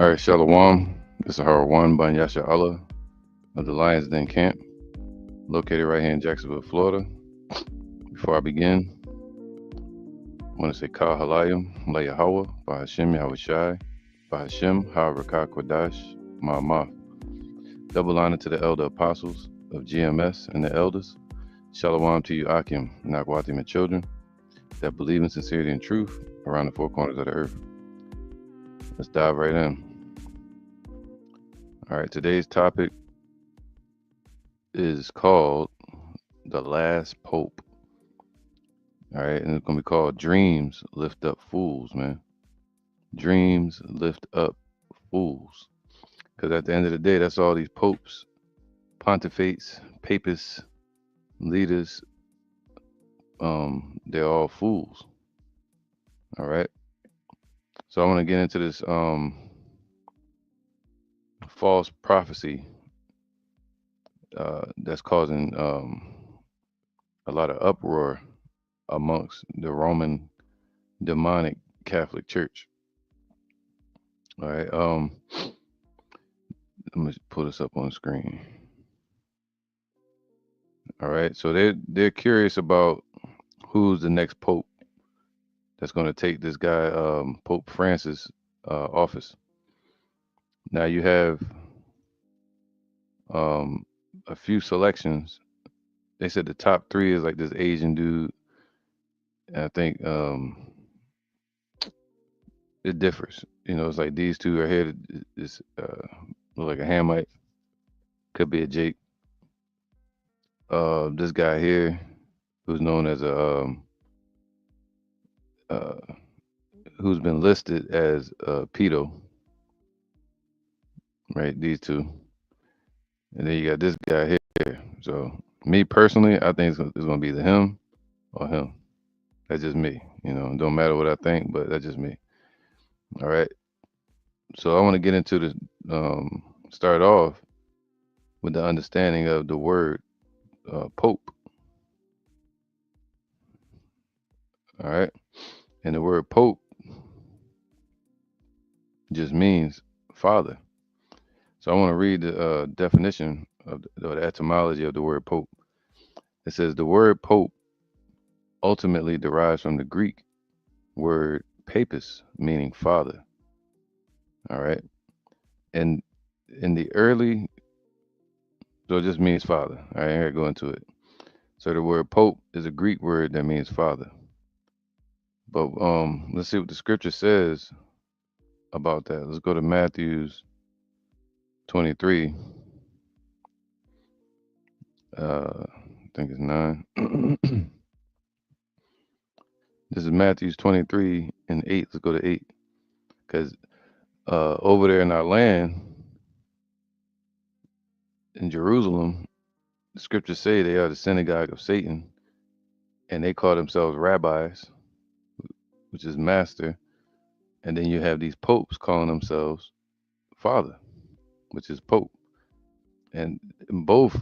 All right, Shalom. This is Harwan Banyasha Allah of the Lions Den Camp, located right here in Jacksonville, Florida. Before I begin, I want to say Ka Halayim, La Yahweh, Bahashim Yahweh Shai, Bahashim, Harakah Kodash, Ma'amah. Double honor to the elder apostles of GMS and the elders. Shalom to you, Akim, Nakwatim, and children that believe in sincerity and truth around the four corners of the earth. Let's dive right in. All right, today's topic is called The Last Pope. All right, and it's going to be called Dreams Lift Up Fools, man. Dreams lift up fools. Because at the end of the day, that's all these popes, pontifates, papists, leaders, they're all fools. All right. So I want to get into this false prophecy that's causing a lot of uproar amongst the Roman demonic Catholic Church. All right. Let me pull this up on the screen. All right. So they're curious about who's the next pope that's going to take this guy, Pope Francis, office. Now you have a few selections. They said the top three is like this Asian dude. And I think it differs. You know, it's like these two are here. This look like a Hamite. Could be a Jake. This guy here, who's known as uh, who's been listed as pedo, right? These two, and then you got this guy here. So me personally, I think it's gonna be the him or him. That's just me. You know, it don't matter what I think, but that's just me. All right. So I want to get into this. Start off with the understanding of the word Pope. All right. And the word Pope just means father. So I want to read the definition of the etymology of the word Pope. It says the word Pope ultimately derives from the Greek word papus, meaning father. All right. And in the early, so it just means father. All right, here I go into it. So the word Pope is a Greek word that means father. But let's see what the scripture says about that. Let's go to Matthew's 23. I think it's 9. This is Matthew's 23 and 8. Let's go to 8. Because over there in our land, in Jerusalem, the scriptures say they are the synagogue of Satan, and they call themselves rabbis, which is master. And then you have these popes calling themselves father, which is pope. And both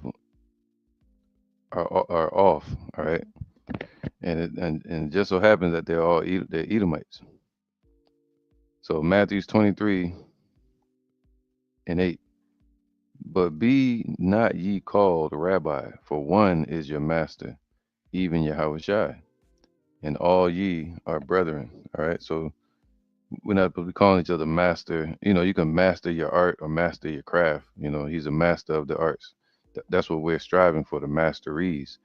are off, all right? And it just so happens that they're Edomites. So Matthew's 23 and 8. But be not ye called rabbi, for one is your master, even Yahweh Shai, and all ye are brethren. All right. So we're not supposed to be calling each other master. You know, you can master your art or master your craft. You know, he's a master of the arts. That's what we're striving for, the masteries.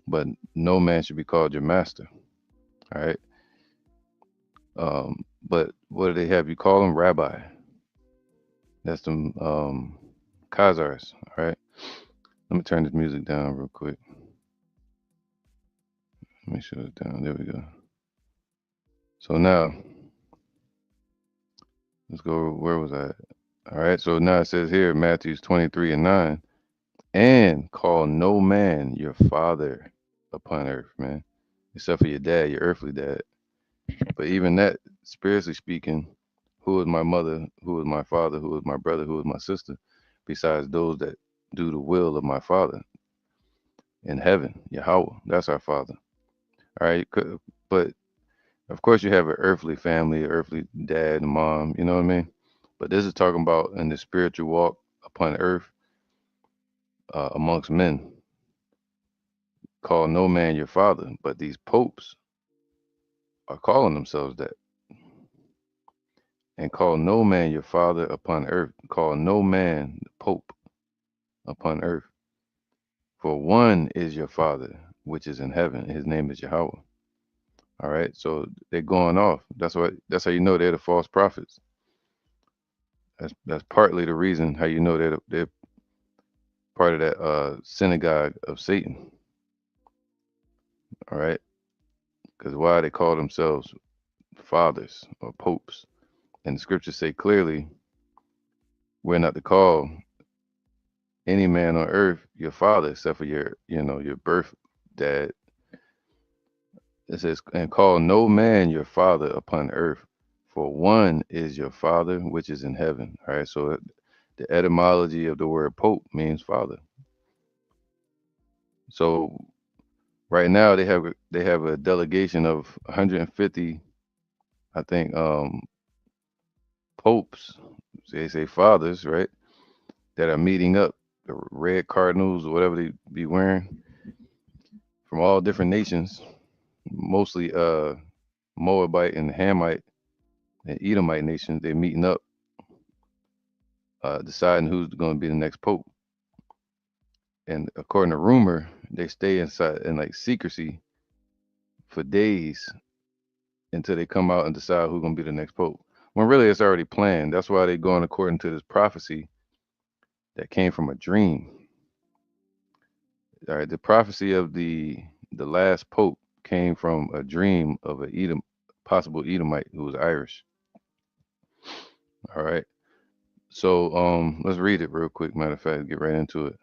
But no man should be called your master. All right. But what do they have you call them? Rabbi. That's them Khazars. All right. Let me turn this music down real quick. Let me shut it down. There we go. So now, let's go. Where was I? All right. So now it says here, Matthew's 23 and 9, and call no man your father upon earth, man, except for your dad, your earthly dad. But even that, spiritually speaking, who is my mother? Who is my father? Who is my brother? Who is my sister? Besides those that do the will of my father in heaven, Yahweh. That's our father. All right. But of course, you have an earthly family, earthly dad and mom. You know what I mean? But this is talking about in the spiritual walk upon earth amongst men. Call no man your father, but these popes are calling themselves that. And call no man your father upon earth. Call no man the pope upon earth. For one is your father, which is in heaven. His name is Yahweh. All right. So they're going off. That's how you know they're the false prophets. That's partly the reason how you know they're part of that synagogue of Satan. All right. Because why they call themselves fathers or popes. And the scriptures say clearly, we're not to call any man on earth your father except for your birth dad. It says, and call no man your father upon earth, for one is your father which is in heaven. All right. So the etymology of the word pope means father. So right now they have a delegation of 150, I think, popes. They say fathers, right? That are meeting up, the red cardinals or whatever they be wearing from all different nations, mostly Moabite and Hamite and Edomite nations. They're meeting up, deciding who's going to be the next pope. And according to rumor, they stay inside in like secrecy for days until they come out and decide who's going to be the next pope. When really it's already planned. That's why they're going according to this prophecy that came from a dream. All right, the prophecy of the last pope came from a dream of a possible Edomite who was Irish. All right. So let's read it real quick. Matter of fact, get right into it.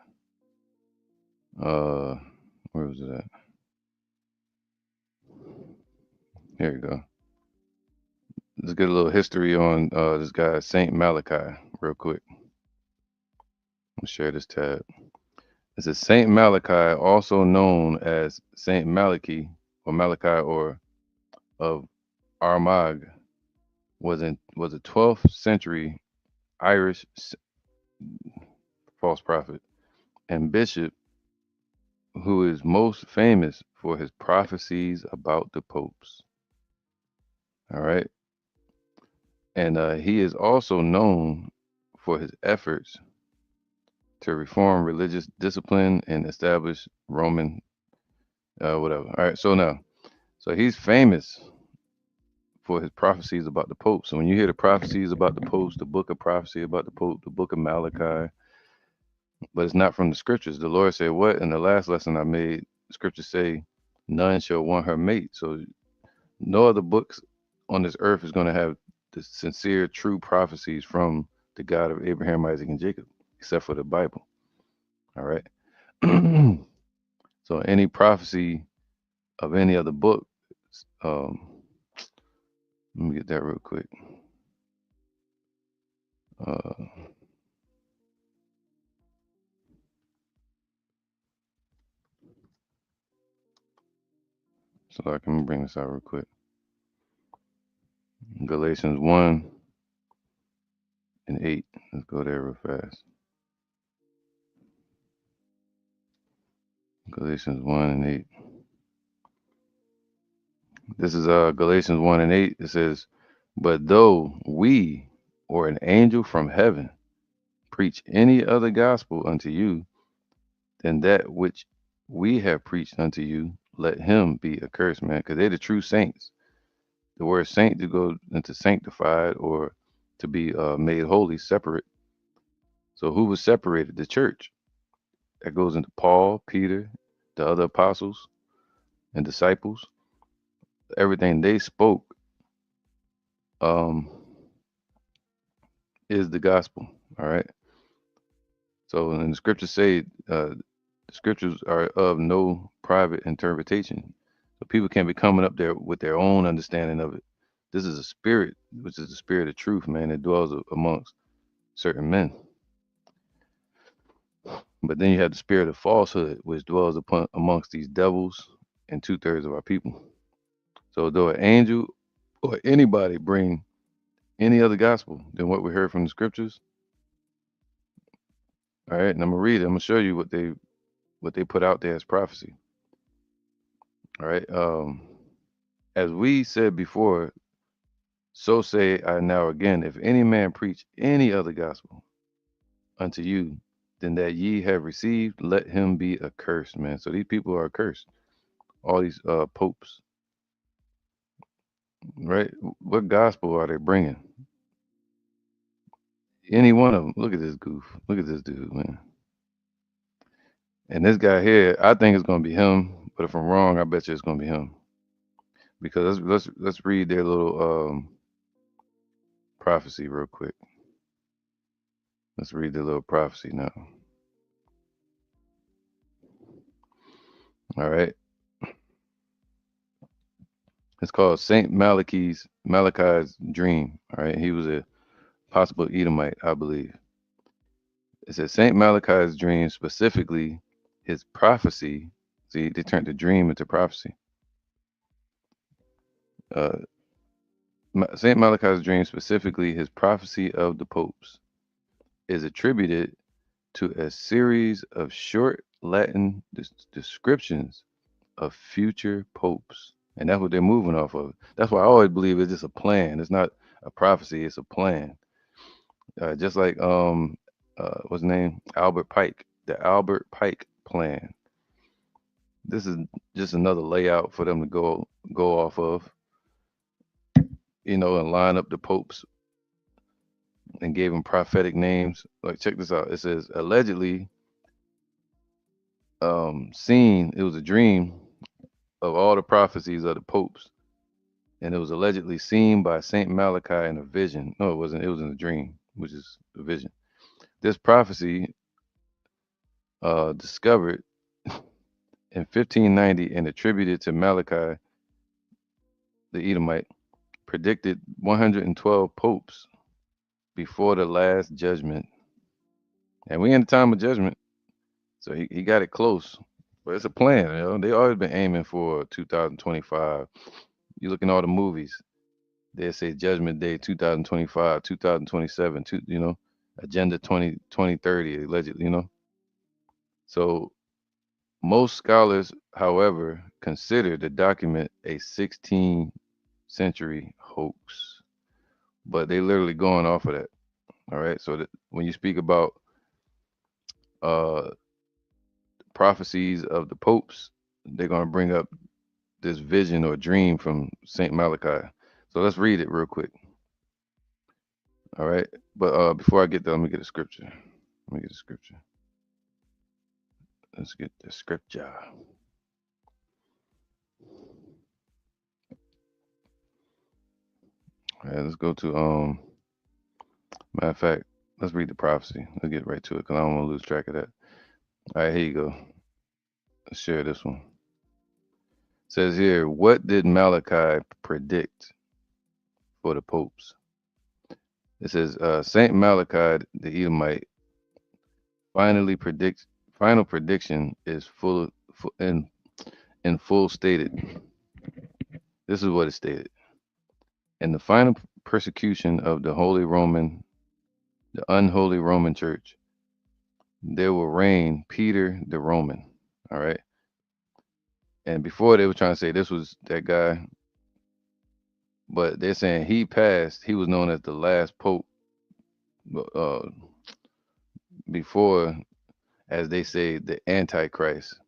Uh where was it at? Here you go. Let's get a little history on this guy, Saint Malachi, real quick. I'll share this tab. It says Saint Malachi, also known as Saint Malachi or of Armagh, was a 12th century Irish false prophet and bishop who is most famous for his prophecies about the popes. All right. And he is also known for his efforts to reform religious discipline and establish Roman, whatever. All right. So he's famous for his prophecies about the Pope. So when you hear the prophecies about the popes, the book of prophecy about the Pope, the book of Malachi, but it's not from the scriptures. The Lord said, what? In the last lesson I made, scriptures say, none shall want her mate. So no other books on this earth is going to have the sincere, true prophecies from the God of Abraham, Isaac, and Jacob, except for the Bible. All right. So any prophecy of any other book, um, let me get that real quick. Uh, so I can bring this out real quick. Galatians 1 and 8. Let's go there real fast. Galatians 1 and 8. This is Galatians 1 and 8. It says, but though we or an angel from heaven preach any other gospel unto you than that which we have preached unto you, let him be accursed, man, because they're the true saints. The word saint to go into sanctified or to be made holy, separate. So who was separated? The church. That goes into Paul, Peter, the other apostles and disciples. Everything they spoke um, is the gospel. All right. So, and the scriptures say, the scriptures are of no private interpretation. So people can't be coming up there with their own understanding of it. This is a spirit, which is the spirit of truth, man, that dwells amongst certain men. But then you have the spirit of falsehood, which dwells amongst these devils and 2/3 of our people. So though an angel or anybody bring any other gospel than what we heard from the scriptures. All right, and I'm gonna read it. I'm gonna show you what they put out there as prophecy. All right. As we said before, so say I now again, if any man preach any other gospel unto you than that ye have received, let him be accursed, man. So these people are accursed. All these popes, right? What gospel are they bringing? Any one of them. Look at this goof. Look at this dude, man. And this guy here, I think it's gonna be him. But if I'm wrong, I bet you it's gonna be him. Because let's read their little prophecy real quick. Let's read their little prophecy now. All right. It's called Saint Malachi's dream. All right. He was a possible Edomite, I believe. It says Saint Malachi's dream, specifically his prophecy. See, they turned the dream into prophecy. Uh, Saint Malachi's dream, specifically his prophecy of the popes, is attributed to a series of short Latin descriptions of future popes. And that's what they're moving off of. That's why I always believe it's just a plan. It's not a prophecy, it's a plan. Just like what's his name? Albert Pike. The Albert Pike plan. This is just another layout for them to go off of, and line up the popes and gave them prophetic names. Like check this out. It says allegedly seen, it was a dream of all the prophecies of the popes. And it was allegedly seen by Saint Malachi in a vision. No, it wasn't. It was in a dream, which is a vision. This prophecy discovered in 1590 and attributed to Malachi the Edomite, predicted 112 popes before the last judgment. And we in the time of judgment, so he got it close. But it's a plan. They always been aiming for 2025. You look in all the movies, they say Judgment Day 2025, 2027, Agenda 2030, allegedly. So most scholars, however, consider the document a 16th century hoax, but they literally going off of that. All right. So that when you speak about uh, prophecies of the popes, they're going to bring up this vision or dream from Saint Malachi. So let's read it real quick. All right. But before I get there, let me get a scripture. Let me get a scripture. Let's get the scripture. All right, let's go to matter of fact, let's read the prophecy. Let's get right to it because I don't want to lose track of that. All right, here you go. Let's share this one. It says here, what did Malachi predict for the popes? It says Saint Malachi the Edomite final prediction is in full stated. This is what it stated. In the final persecution of the unholy Roman Church, there will reign Peter the Roman. All right. And before they were trying to say this was that guy, but they're saying he passed. He was known as the last pope uh, before, as they say, the Antichrist,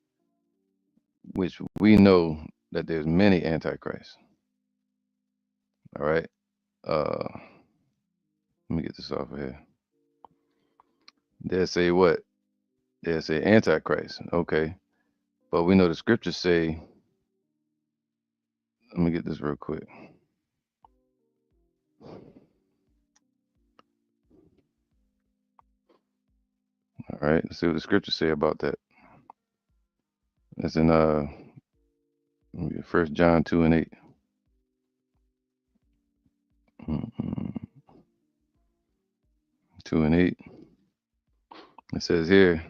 which we know that there's many Antichrists. All right. Let me get this off of here. They'll say what? They'll say Antichrist. Okay. But we know the scriptures say, let me get this real quick. All right. Let's see what the scriptures say about that. It's in 1 John 2 and 8. Mm-hmm. 2 and 8. It says here,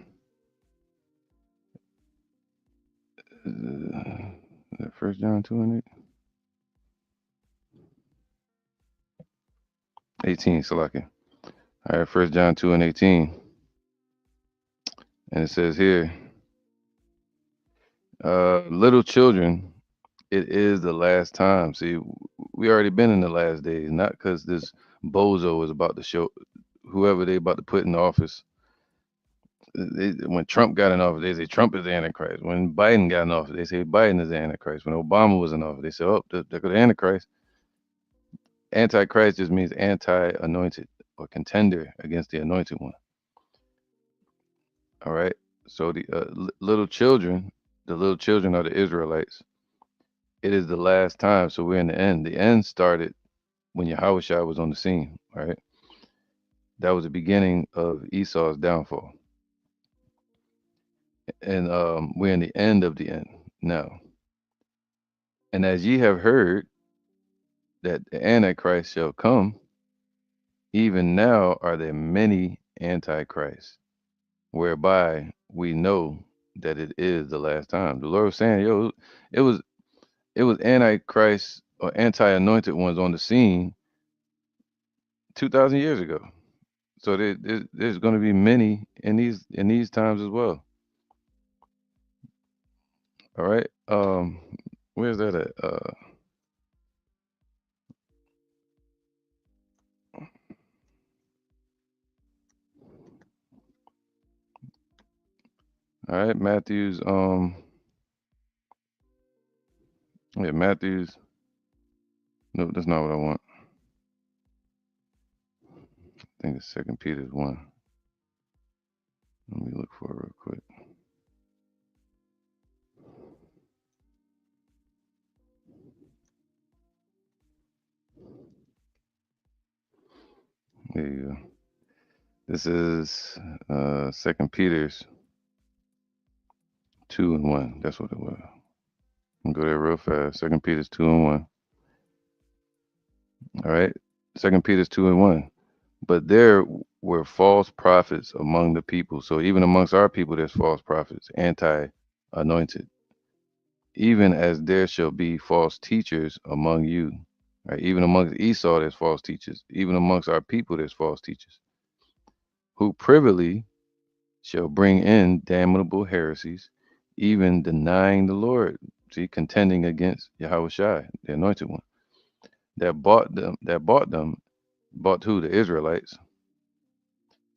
1 John 2 and 8. 18, Salaki. All right, 1 John 2 and 18. And it says here, little children, it is the last time. See, we already been in the last days, not because this bozo is about to show whoever they about to put in office. When Trump got in office, they say Trump is the Antichrist. When Biden got in office, they say Biden is the Antichrist. When Obama was in office, they said, oh, there goes the Antichrist. Antichrist just means anti-anointed or contender against the anointed one. All right. So the little children, the little children are the Israelites. It is the last time. So we're in the end. The end started when Yahushua was on the scene. All right. That was the beginning of Esau's downfall. And we're in the end of the end now. And as ye have heard that the Antichrist shall come, even now are there many antichrists, whereby we know that it is the last time. The Lord was saying, yo, it was antichrist or anti-anointed ones on the scene 2,000 years ago. So there's going to be many in these times as well. All right. Where's that at? All right, Matthew's. Yeah, Matthew's. No, that's not what I want. I think it's Second Peter's 1. Let me look for it real quick. There you go. This is Second Peter's 2 and 1. That's what it was. I'm gonna go there real fast. Second Peter's 2 and 1. All right. Second Peter's 2 and 1. But there were false prophets among the people. So even amongst our people, there's false prophets, anti-anointed. Even as there shall be false teachers among you. Right? Even amongst Esau, there's false teachers. Even amongst our people, there's false teachers. Who privily shall bring in damnable heresies, even denying the Lord. See, contending against Yahushua, the anointed one. Bought who? The Israelites,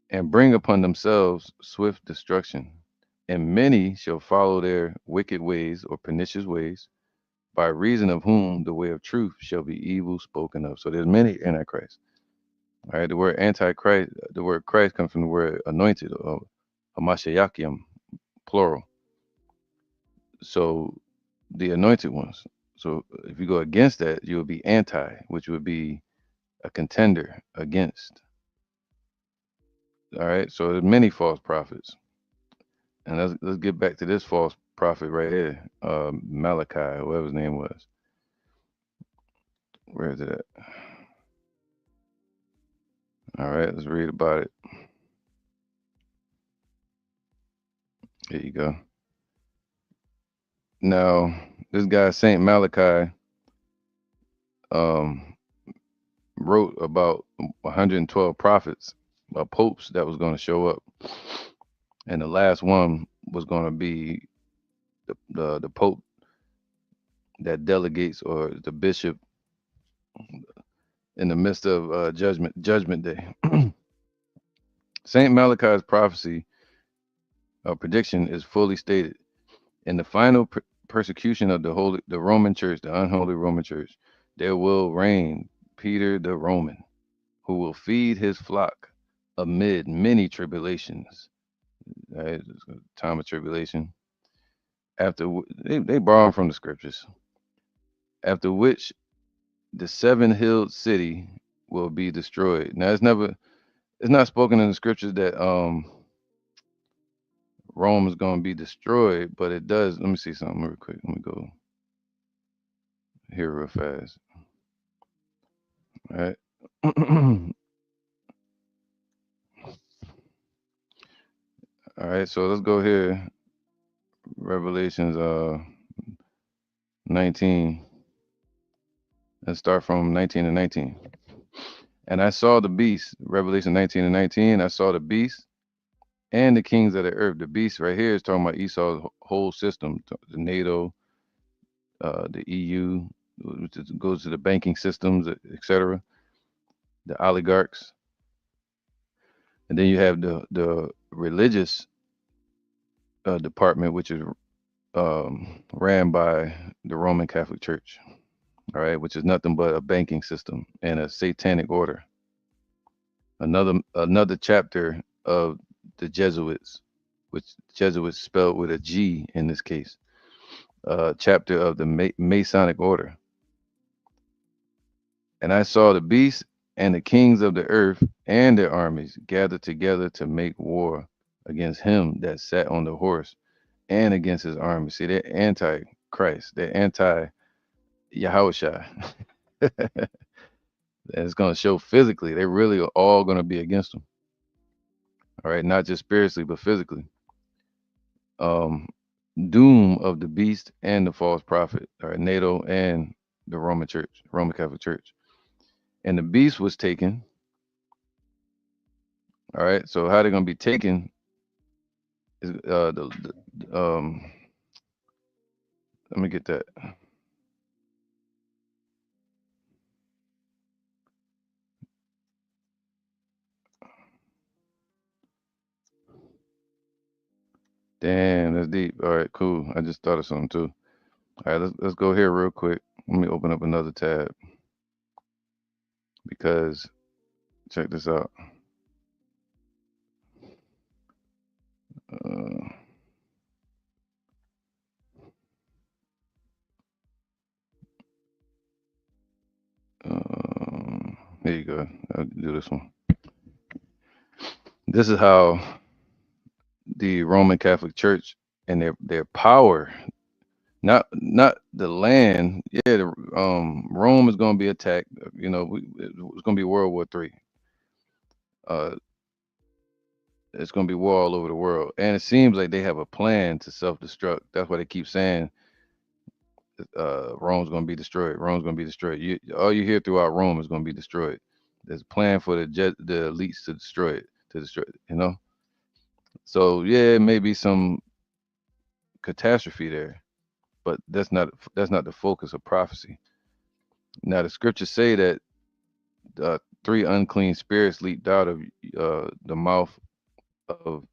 and bring upon themselves swift destruction. And many shall follow their wicked ways or pernicious ways, by reason of whom the way of truth shall be evil spoken of. So there's many antichrists. All right, the word antichrist, the word Christ comes from the word anointed or hamashiachim, plural. So the anointed ones. So if you go against that, you would be anti, which would be a contender against. All right. So there's many false prophets. And let's get back to this false prophet right here. Malachi, whoever his name was. Where is it at? All right, let's read about it. Here you go. Now, this guy Saint Malachi wrote about 112 prophets, popes that was going to show up, and the last one was going to be the pope that delegates, or the bishop in the midst of judgment day. Saint Malachi's prophecy prediction is fully stated. In the final persecution of the Roman Church, the unholy Roman Church, there will reign Peter the Roman, who will feed his flock amid many tribulations. Right? Time of tribulation. They borrow from the scriptures. After which the seven-hilled city will be destroyed. Now it's not spoken in the scriptures that Rome is going to be destroyed, but it does. Let me see something real quick. Let me go here real fast. All right. All right, so let's go here. Revelations 19. Let's start from 19 and 19. And I saw the beast, Revelation 19 and 19. I saw the beast and the kings of the earth. The beast right here is talking about Esau's whole system, the NATO, the EU, which goes to the banking systems, etc., the oligarchs. And then you have the religious department, which is ran by the Roman Catholic Church, all right, which is nothing but a banking system and a satanic order. Another chapter of the Jesuits, which Jesuits spelled with a G in this case, chapter of the Masonic order. And I saw the beast and the kings of the earth and their armies gathered together to make war against him that sat on the horse and against his army. See, they're anti-Christ. They're anti-Yahushua. And it's going to show physically. They really are all going to be against him. All right, not just spiritually, but physically. Um, doom of the beast and the false prophet. All right, NATO and the Roman Church, Roman Catholic Church. And the beast was taken. All right, so how they're going to be taken is let me get that. Damn, that's deep. All right, cool. I just thought of something too. All right, let's go here real quick. Let me open up another tab because check this out. Uh, here you go. I'll do this one. This is how the Roman Catholic Church and their power, not the land. Yeah, Rome is going to be attacked. You know, it's going to be World War III. Uh, it's going to be war all over the world, and it seems like they have a plan to self-destruct. That's why they keep saying Rome's going to be destroyed. Rome's going to be destroyed. All you hear throughout Rome is going to be destroyed. There's a plan for the elites to destroy it, to destroy it, you know. So yeah, it may be some catastrophe there, but that's not the focus of prophecy. Now the scriptures say that three unclean spirits leaped out of the mouth of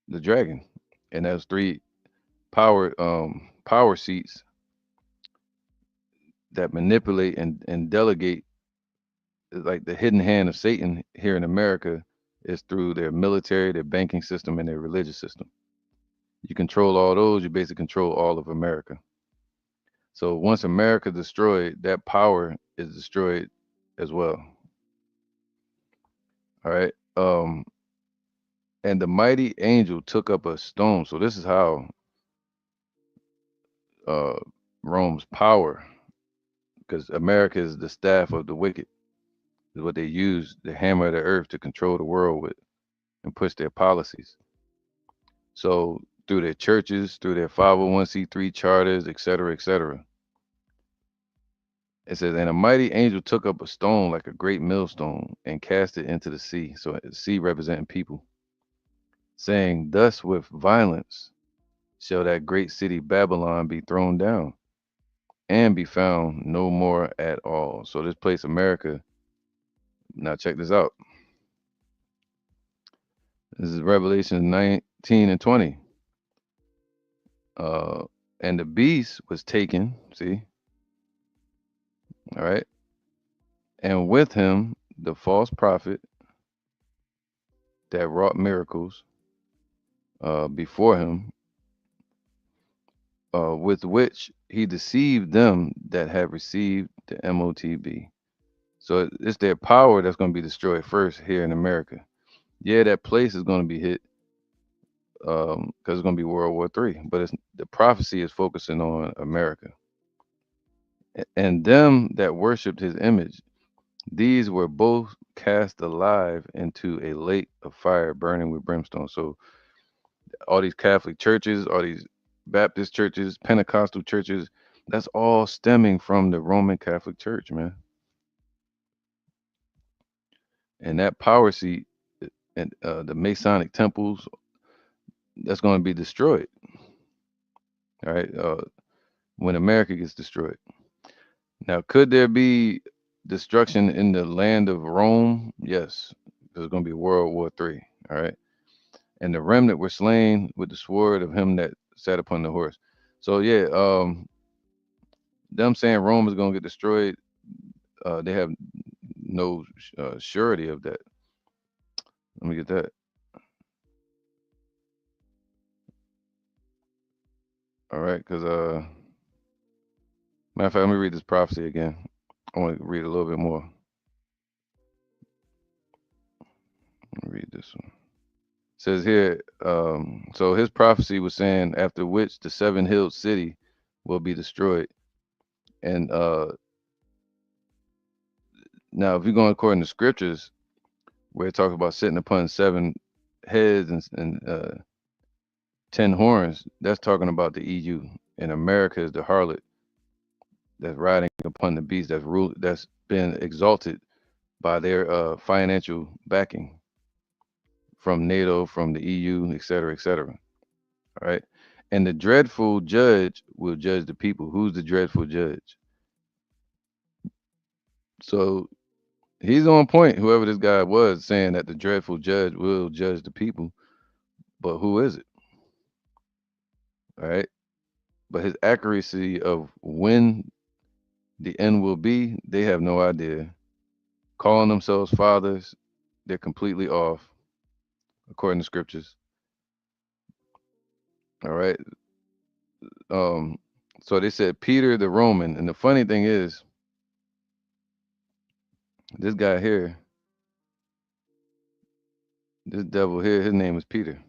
the dragon, and those three power seats that manipulate and delegate, like the hidden hand of Satan here in America is through their military, their banking system, and their religious system. You control all those, you basically control all of America. So once America destroyed, that power is destroyed as well. All right. And the mighty angel took up a stone. So this is how uh Rome's power, because America is the staff of the wicked, is what they use the hammer of the earth to control the world with and push their policies. So through their churches, through their 501c3 charters, etc., etc. It says, and a mighty angel took up a stone like a great millstone and cast it into the sea. So the sea representing people, saying, thus with violence shall that great city Babylon be thrown down and be found no more at all. So this place, America, now check this out. This is Revelation 19 and 20. Uh, and the beast was taken, see, all right, and with him the false prophet that wrought miracles before him, with which he deceived them that have received the MOTB. So it's their power that's going to be destroyed first here in America. Yeah, that place is going to be hit because it's going to be World War III, but the prophecy is focusing on America. And them that worshipped his image, these were both cast alive into a lake of fire burning with brimstone. So all these Catholic churches, all these Baptist churches, Pentecostal churches, that's all stemming from the Roman Catholic Church, man. And that power seat and the Masonic temples, that's going to be destroyed. All right. When America gets destroyed. Now, could there be destruction in the land of Rome? Yes. There's going to be World War III. All right. And the remnant were slain with the sword of him that sat upon the horse. So yeah, them saying Rome is going to get destroyed, they have no surety of that. Let me get that. All right, because matter of fact, let me read this prophecy again. I want to read a little bit more. Let me read this one. It says here, so his prophecy was saying after which the seven-hilled city will be destroyed. And now, if you're going according to scriptures, where it talks about sitting upon seven heads and 10 horns, that's talking about the EU. And America is the harlot that's riding upon the beast that's been exalted by their financial backing from NATO, from the EU, et cetera, et cetera. All right. And the dreadful judge will judge the people. Who's the dreadful judge? So he's on point, whoever this guy was, saying that the dreadful judge will judge the people. But who is it? All right. But his accuracy of when the end will be, they have no idea. Calling themselves fathers, they're completely off, according to scriptures. All right. Um, so they said Peter the Roman, and the funny thing is, this guy here, this devil here, his name is Peter.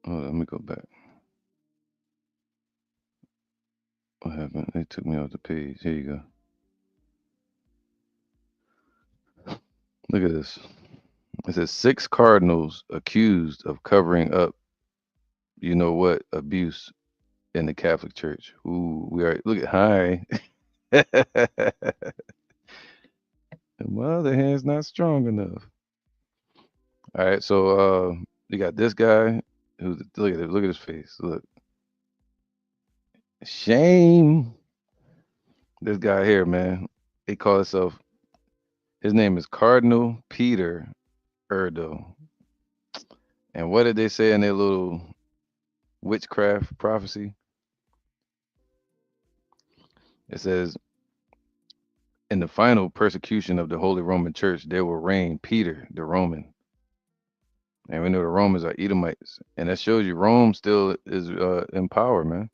Hold on, let me go back. What happened? They took me off the page. Here you go. Look at this. It says 6 cardinals accused of covering up, you know what, abuse in the Catholic Church. Ooh, we are. Look at hi. My other hand's not strong enough. All right, so you got this guy who's look at it, look at his face. Look, shame. This guy here, man. He call himself. His name is Cardinal Peter Erdo. And what did they say in their little witchcraft prophecy? It says, in the final persecution of the Holy Roman Church, there will reign Peter the Roman. And we know the Romans are Edomites. And that shows you Rome still is in power, man.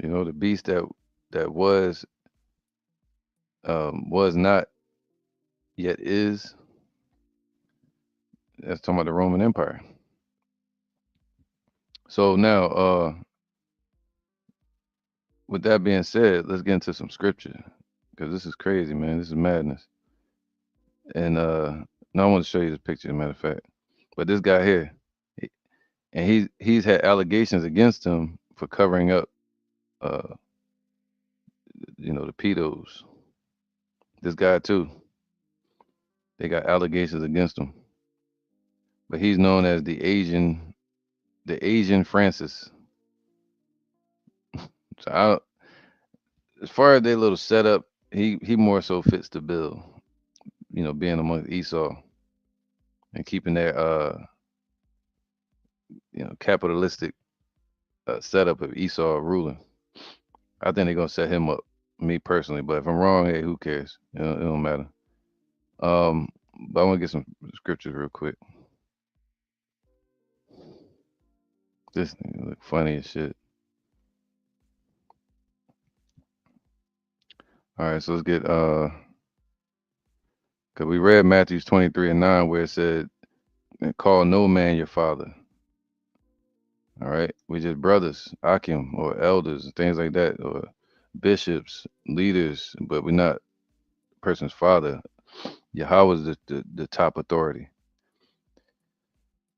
You know, the beast that was not yet is. That's talking about the Roman Empire. So now, with that being said, let's get into some scripture because this is crazy, man. This is madness. And now I want to show you this picture, as a matter of fact. But this guy here, he- and he's had allegations against him for covering up, uh, the pedos. This guy too, they got allegations against him. But he's known as the Asian Francis. So as far as their little setup, he more so fits the bill. Being among Esau and keeping their capitalistic setup of Esau ruling. I think they're gonna set him up, me personally. But if I'm wrong, hey, who cares? It don't matter. Um, but I want to get some scriptures real quick. This thing look funny as shit. All right, so let's get cause we read Matthew 23:9 where it said, "And call no man your father." All right, we just brothers, Akim, or elders, and things like that, or bishops, leaders, but we're not a person's father. Yahweh is the top authority.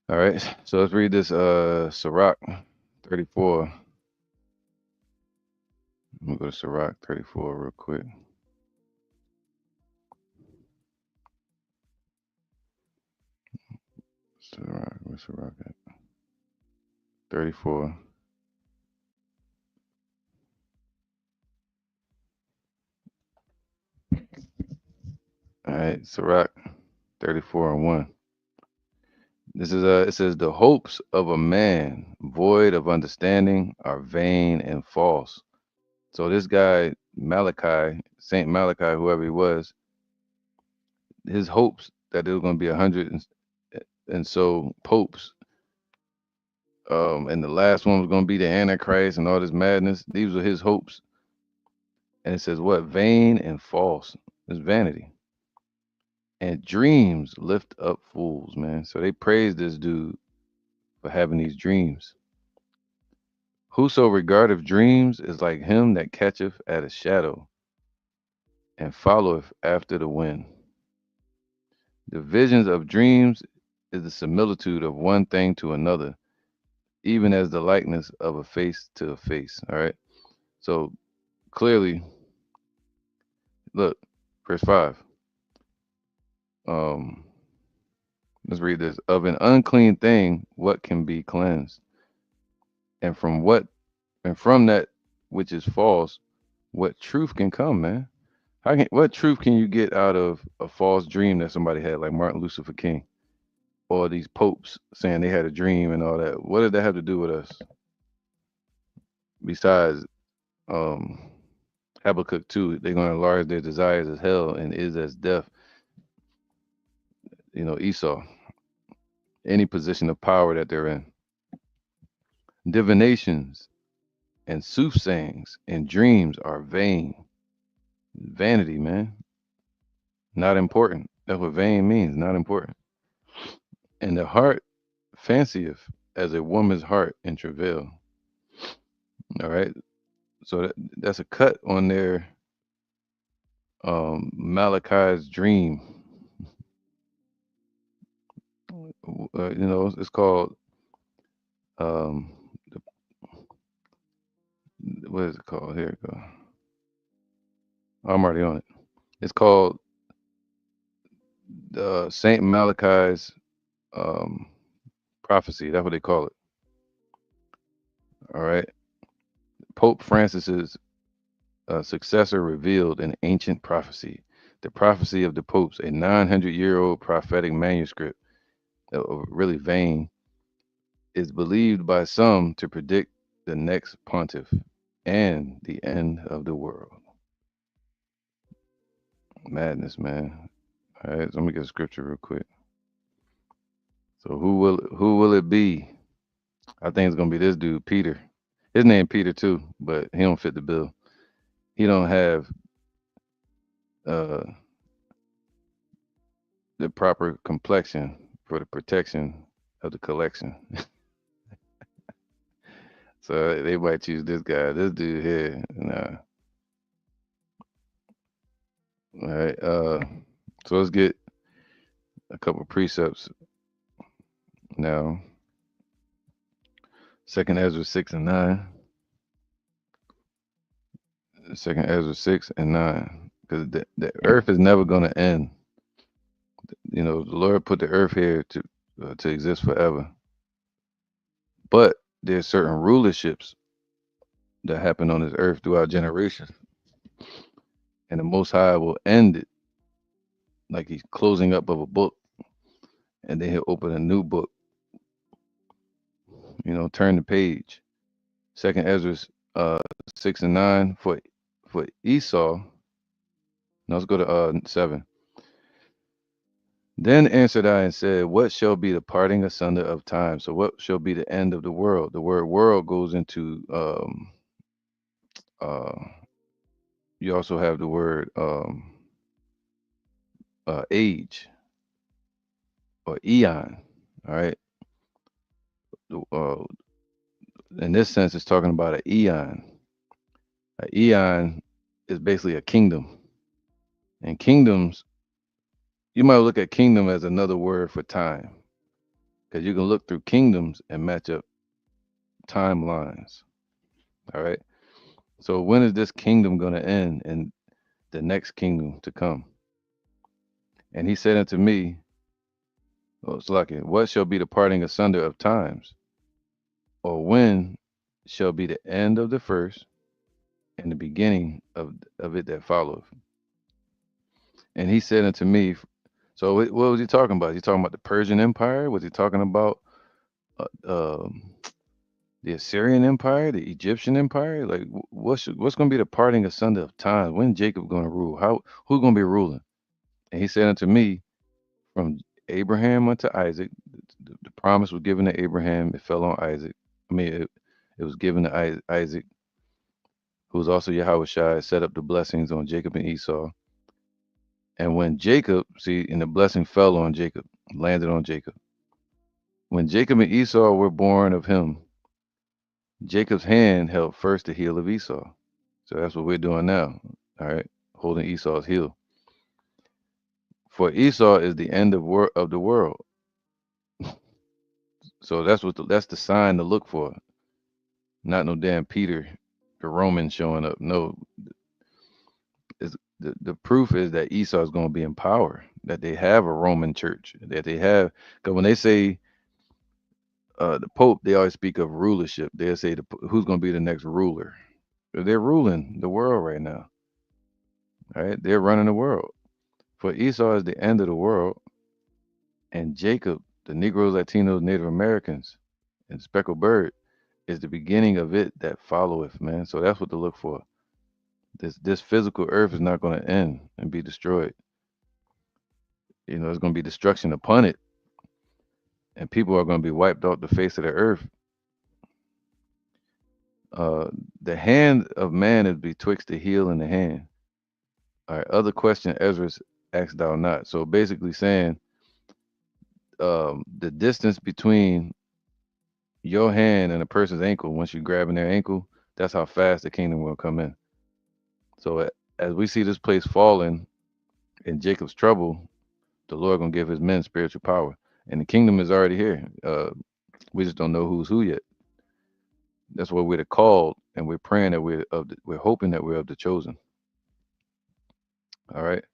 All right, so let's read this Sirach 34. Let me go to Sirach 34 real quick. Sirach, where's Sirach at? 34. All right, Sirach 34 and 1. This is it says the hopes of a man void of understanding are vain and false. So this guy Malachi, Saint Malachi, whoever he was, his hopes that there was going to be 100 and so popes, and the last one was going to be the Antichrist and all this madness. These were his hopes, and it says what? Vain and false. It's vanity. And dreams lift up fools, man. So they praise this dude for having these dreams. Whoso regardeth dreams is like him that catcheth at a shadow and followeth after the wind. The visions of dreams is the similitude of one thing to another, even as the likeness of a face to a face. All right. So clearly, look, verse 5. Um, let's read this. Of an unclean thing, what can be cleansed? And from that which is false, what truth can come, man? What truth can you get out of a false dream that somebody had, like Martin Luther King, or these popes saying they had a dream and all that? What did that have to do with us? Besides, um, Habakkuk 2, they're going to enlarge their desires as hell and is as death. Esau, any position of power that they're in. Divinations and soothsayings and dreams are vain. Vanity, man. Not important. That's what vain means, not important. And the heart fancieth as a woman's heart in travail. All right. So that's a cut on their Malachi's dream. It's called um, what is it called? Here it go. I'm already on it. It's called Saint Malachi's um, prophecy. That's what they call it. All right. Pope Francis's successor revealed an ancient prophecy, the prophecy of the popes, a 900-year-old prophetic manuscript, really vain, is believed by some to predict the next pontiff and the end of the world. Madness, man. All right, so let me get a scripture real quick. So who will it be? I think it's gonna be this dude, Peter. His name Peter too, but he don't fit the bill. He don't have uh the proper complexion for the protection of the collection. So they might choose this guy, this dude here. Nah. All right. So let's get a couple precepts now. Second Ezra 6 and 9. Second Ezra 6 and 9. Because the earth is never gonna end. The Lord put the earth here to exist forever. But there's certain rulerships that happen on this earth throughout generations. And the Most High will end it like he's closing up of a book. And then he'll open a new book. Turn the page. Second Ezra 6 and 9 for Esau. Now let's go to 7. Then answered I and said, what shall be the parting asunder of time? So what shall be the end of the world? The word world goes into you also have the word age or eon. All right. In this sense, it's talking about an eon. An eon is basically a kingdom. And kingdoms, you might look at kingdom as another word for time. Because you can look through kingdoms and match up timelines. All right. So when is this kingdom going to end and the next kingdom to come? And he said unto me, oh, it's lucky, what shall be the parting asunder of times? Or when shall be the end of the first and the beginning of it that followeth? And he said unto me, so what was he talking about? Is he talking about the Persian Empire? Was he talking about uh, um, the Assyrian Empire, the Egyptian Empire? Like, what's going to be the parting asunder of time? When Jacob going to rule? Who's going to be ruling? And he said unto me, from Abraham unto Isaac, the promise was given to Abraham. It fell on Isaac. I mean, it was given to Isaac, who was also Yahweh Shai, set up the blessings on Jacob and Esau. And when Jacob, see, and the blessing fell on Jacob, landed on Jacob. When Jacob and Esau were born of him, Jacob's hand held first the heel of Esau. So that's what we're doing now. All right, holding Esau's heel. For Esau is the end of the world. So that's the sign to look for. Not no damn Peter, the Roman showing up. No, the proof is that Esau is going to be in power. That they have a Roman church. That they have. Because when they say the Pope, they always speak of rulership. They say who's going to be the next ruler. They're ruling the world right now. All right, they're running the world. For Esau is the end of the world, and Jacob, the Negroes, Latinos, Native Americans, and Speckled Bird is the beginning of it that followeth, man. So that's what to look for. This physical earth is not going to end and be destroyed. You know, there's going to be destruction upon it, and people are going to be wiped off the face of the earth. Uh, the hand of man is betwixt the heel and the hand. All right. Other question, Ezra asked thou not. So basically saying, the distance between your hand and a person's ankle, once you're grabbing their ankle, that's how fast the kingdom will come in. So as we see this place falling in Jacob's trouble, the Lord gonna give his men spiritual power, and the kingdom is already here. We just don't know who's who yet. That's why we're the called, and we're praying that we're hoping that we're of the chosen. All right,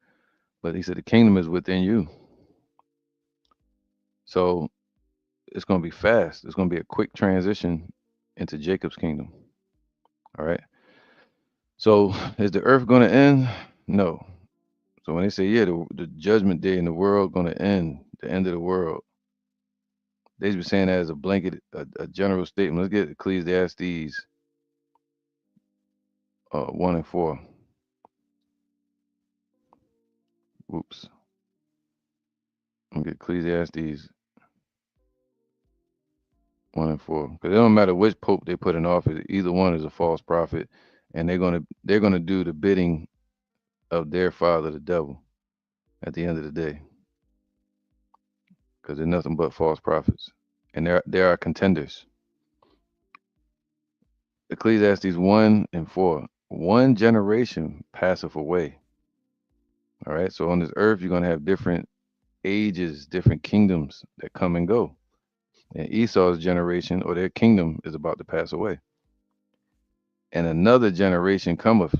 but he said the kingdom is within you, so it's gonna be fast. It's gonna be a quick transition into Jacob's kingdom. All right. So is the earth gonna end? No. So when they say, yeah, the judgment day in the world gonna end, the end of the world, they just be saying that as a blanket, a general statement. Let's get Ecclesiastes 1 and 4. Oops. Let me get Ecclesiastes 1 and 4. Because it don't matter which pope they put in office, either one is a false prophet, and they're gonna do the bidding of their father, the devil, at the end of the day. Because they're nothing but false prophets, and there are contenders. Ecclesiastes 1 and 4. One generation passeth away. All right. So on this earth, you're going to have different ages, different kingdoms that come and go. And Esau's generation or their kingdom is about to pass away. And another generation cometh.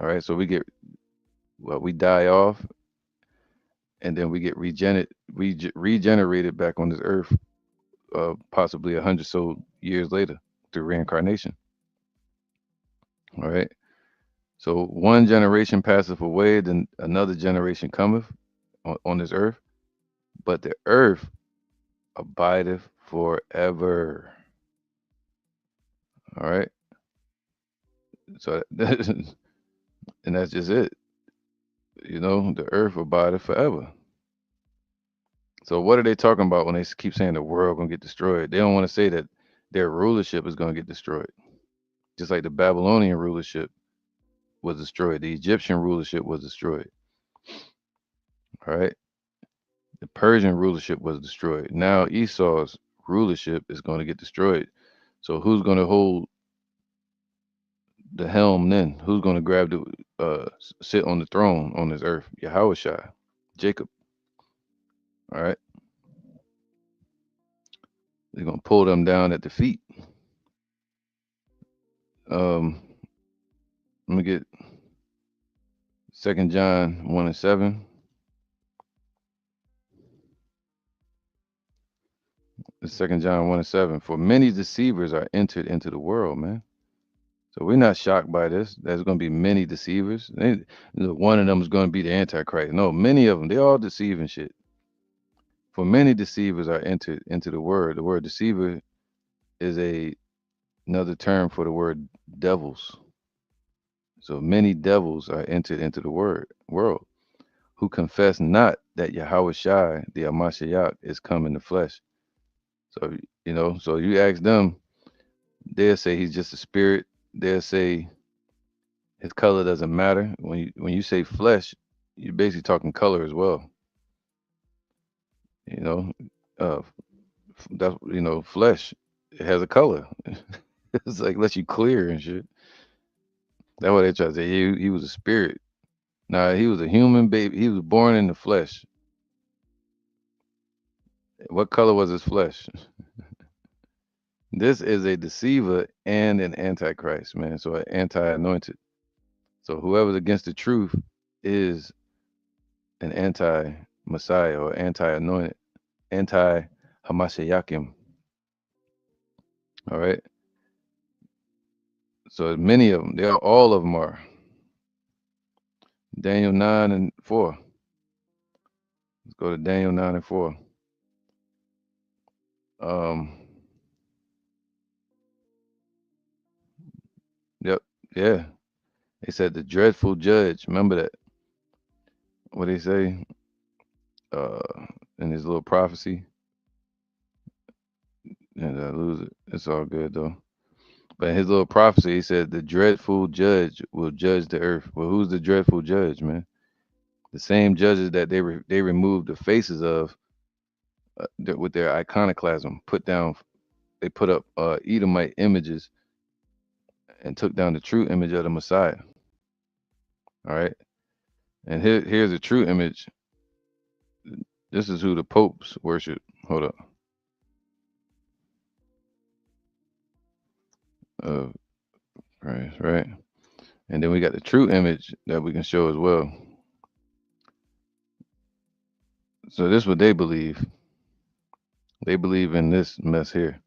All right. So we die off and then we get regenerated back on this earth, possibly 100 so years later through reincarnation. All right. So one generation passeth away, then another generation cometh on this earth, but the earth abideth forever. All right. So and that's just it. You know, the earth abideth forever. So what are they talking about when they keep saying the world gonna get destroyed? They don't want to say that their rulership is gonna get destroyed. Just like the Babylonian rulership was destroyed, the Egyptian rulership was destroyed. All right. The Persian rulership was destroyed. Now Esau's rulership is going to get destroyed. So who's going to hold the helm then? Who's going to grab sit on the throne on this earth? Yahweh Shai, Jacob. All right. They're going to pull them down at the feet. Um, Let me get 2 John 1:7. The 2 John 1:7. For many deceivers are entered into the world, man. So we're not shocked by this. There's going to be many deceivers. One of them is going to be the Antichrist. No, many of them. They all deceiving shit. For many deceivers are entered into the word. The word deceiver is another term for the word devils. So many devils are entered into the world who confess not that Yahweh Shai, the Amashiach, is come in the flesh. So, so you ask them, they'll say he's just a spirit. They'll say his color doesn't matter. When you say flesh, you're basically talking color as well. You know, uh, that's flesh. It has a color. It's like lets you clear and shit. That's what they try to say. He was a spirit. Nah, he was a human baby. He was born in the flesh. What color was his flesh? This is a deceiver and an antichrist, man. So an anti-anointed. So whoever's against the truth is an anti-Messiah or anti-anointed, anti-Hamashiachim. All right. So many of them, all of them are. Daniel 9:4. Let's go to Daniel 9:4. Um, yep, yeah. They said the dreadful judge. Remember that? What they say? Uh, in his little prophecy. And I lose it. It's all good though. But in his little prophecy, he said the dreadful judge will judge the earth. Well, who's the dreadful judge, man? The same judges that they removed the faces of with their iconoclasm. They put up Edomite images and took down the true image of the Messiah. All right, and here's a true image. This is who the popes worship. Hold up. Christ, right? And then we got the true image that we can show as well. So this is what they believe. They believe in this mess here.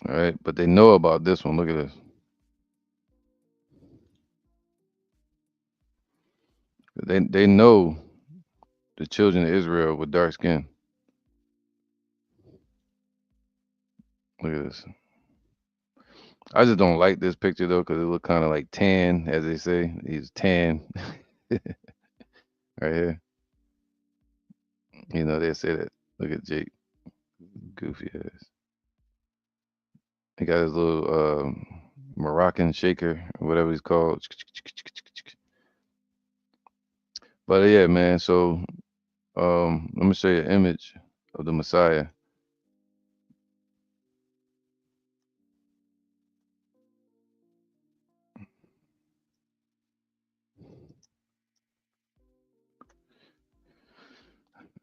All right, but they know about this one. Look at this. They know the children of Israel with dark skin. Look at this. I just don't like this picture though, because it look kind of like tan, as they say. He's tan. Right here. They say that. Look at Jake. Goofy ass. He got his little Moroccan shaker, or whatever he's called. But yeah, man. So let me show you an image of the Messiah.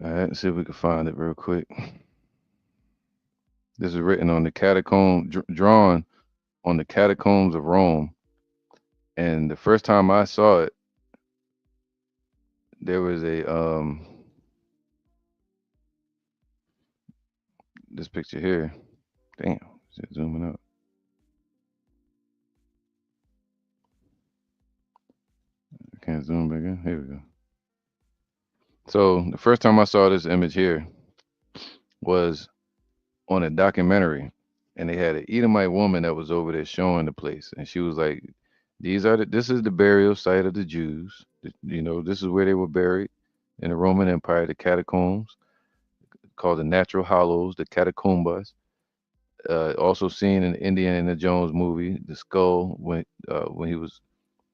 All right, let's see if we can find it real quick. This is written on the drawn on the catacombs of Rome. And the first time I saw it, there was this picture here. Damn, is it zooming up? I can't zoom back in. Here we go. So the first time I saw this image here was on a documentary, and they had an Edomite woman that was over there showing the place, and she was like, this is the burial site of the Jews. This is where they were buried in the Roman Empire, the catacombs, called the natural hollows, the catacombas. Also seen in the Indiana Jones movie, the skull when he was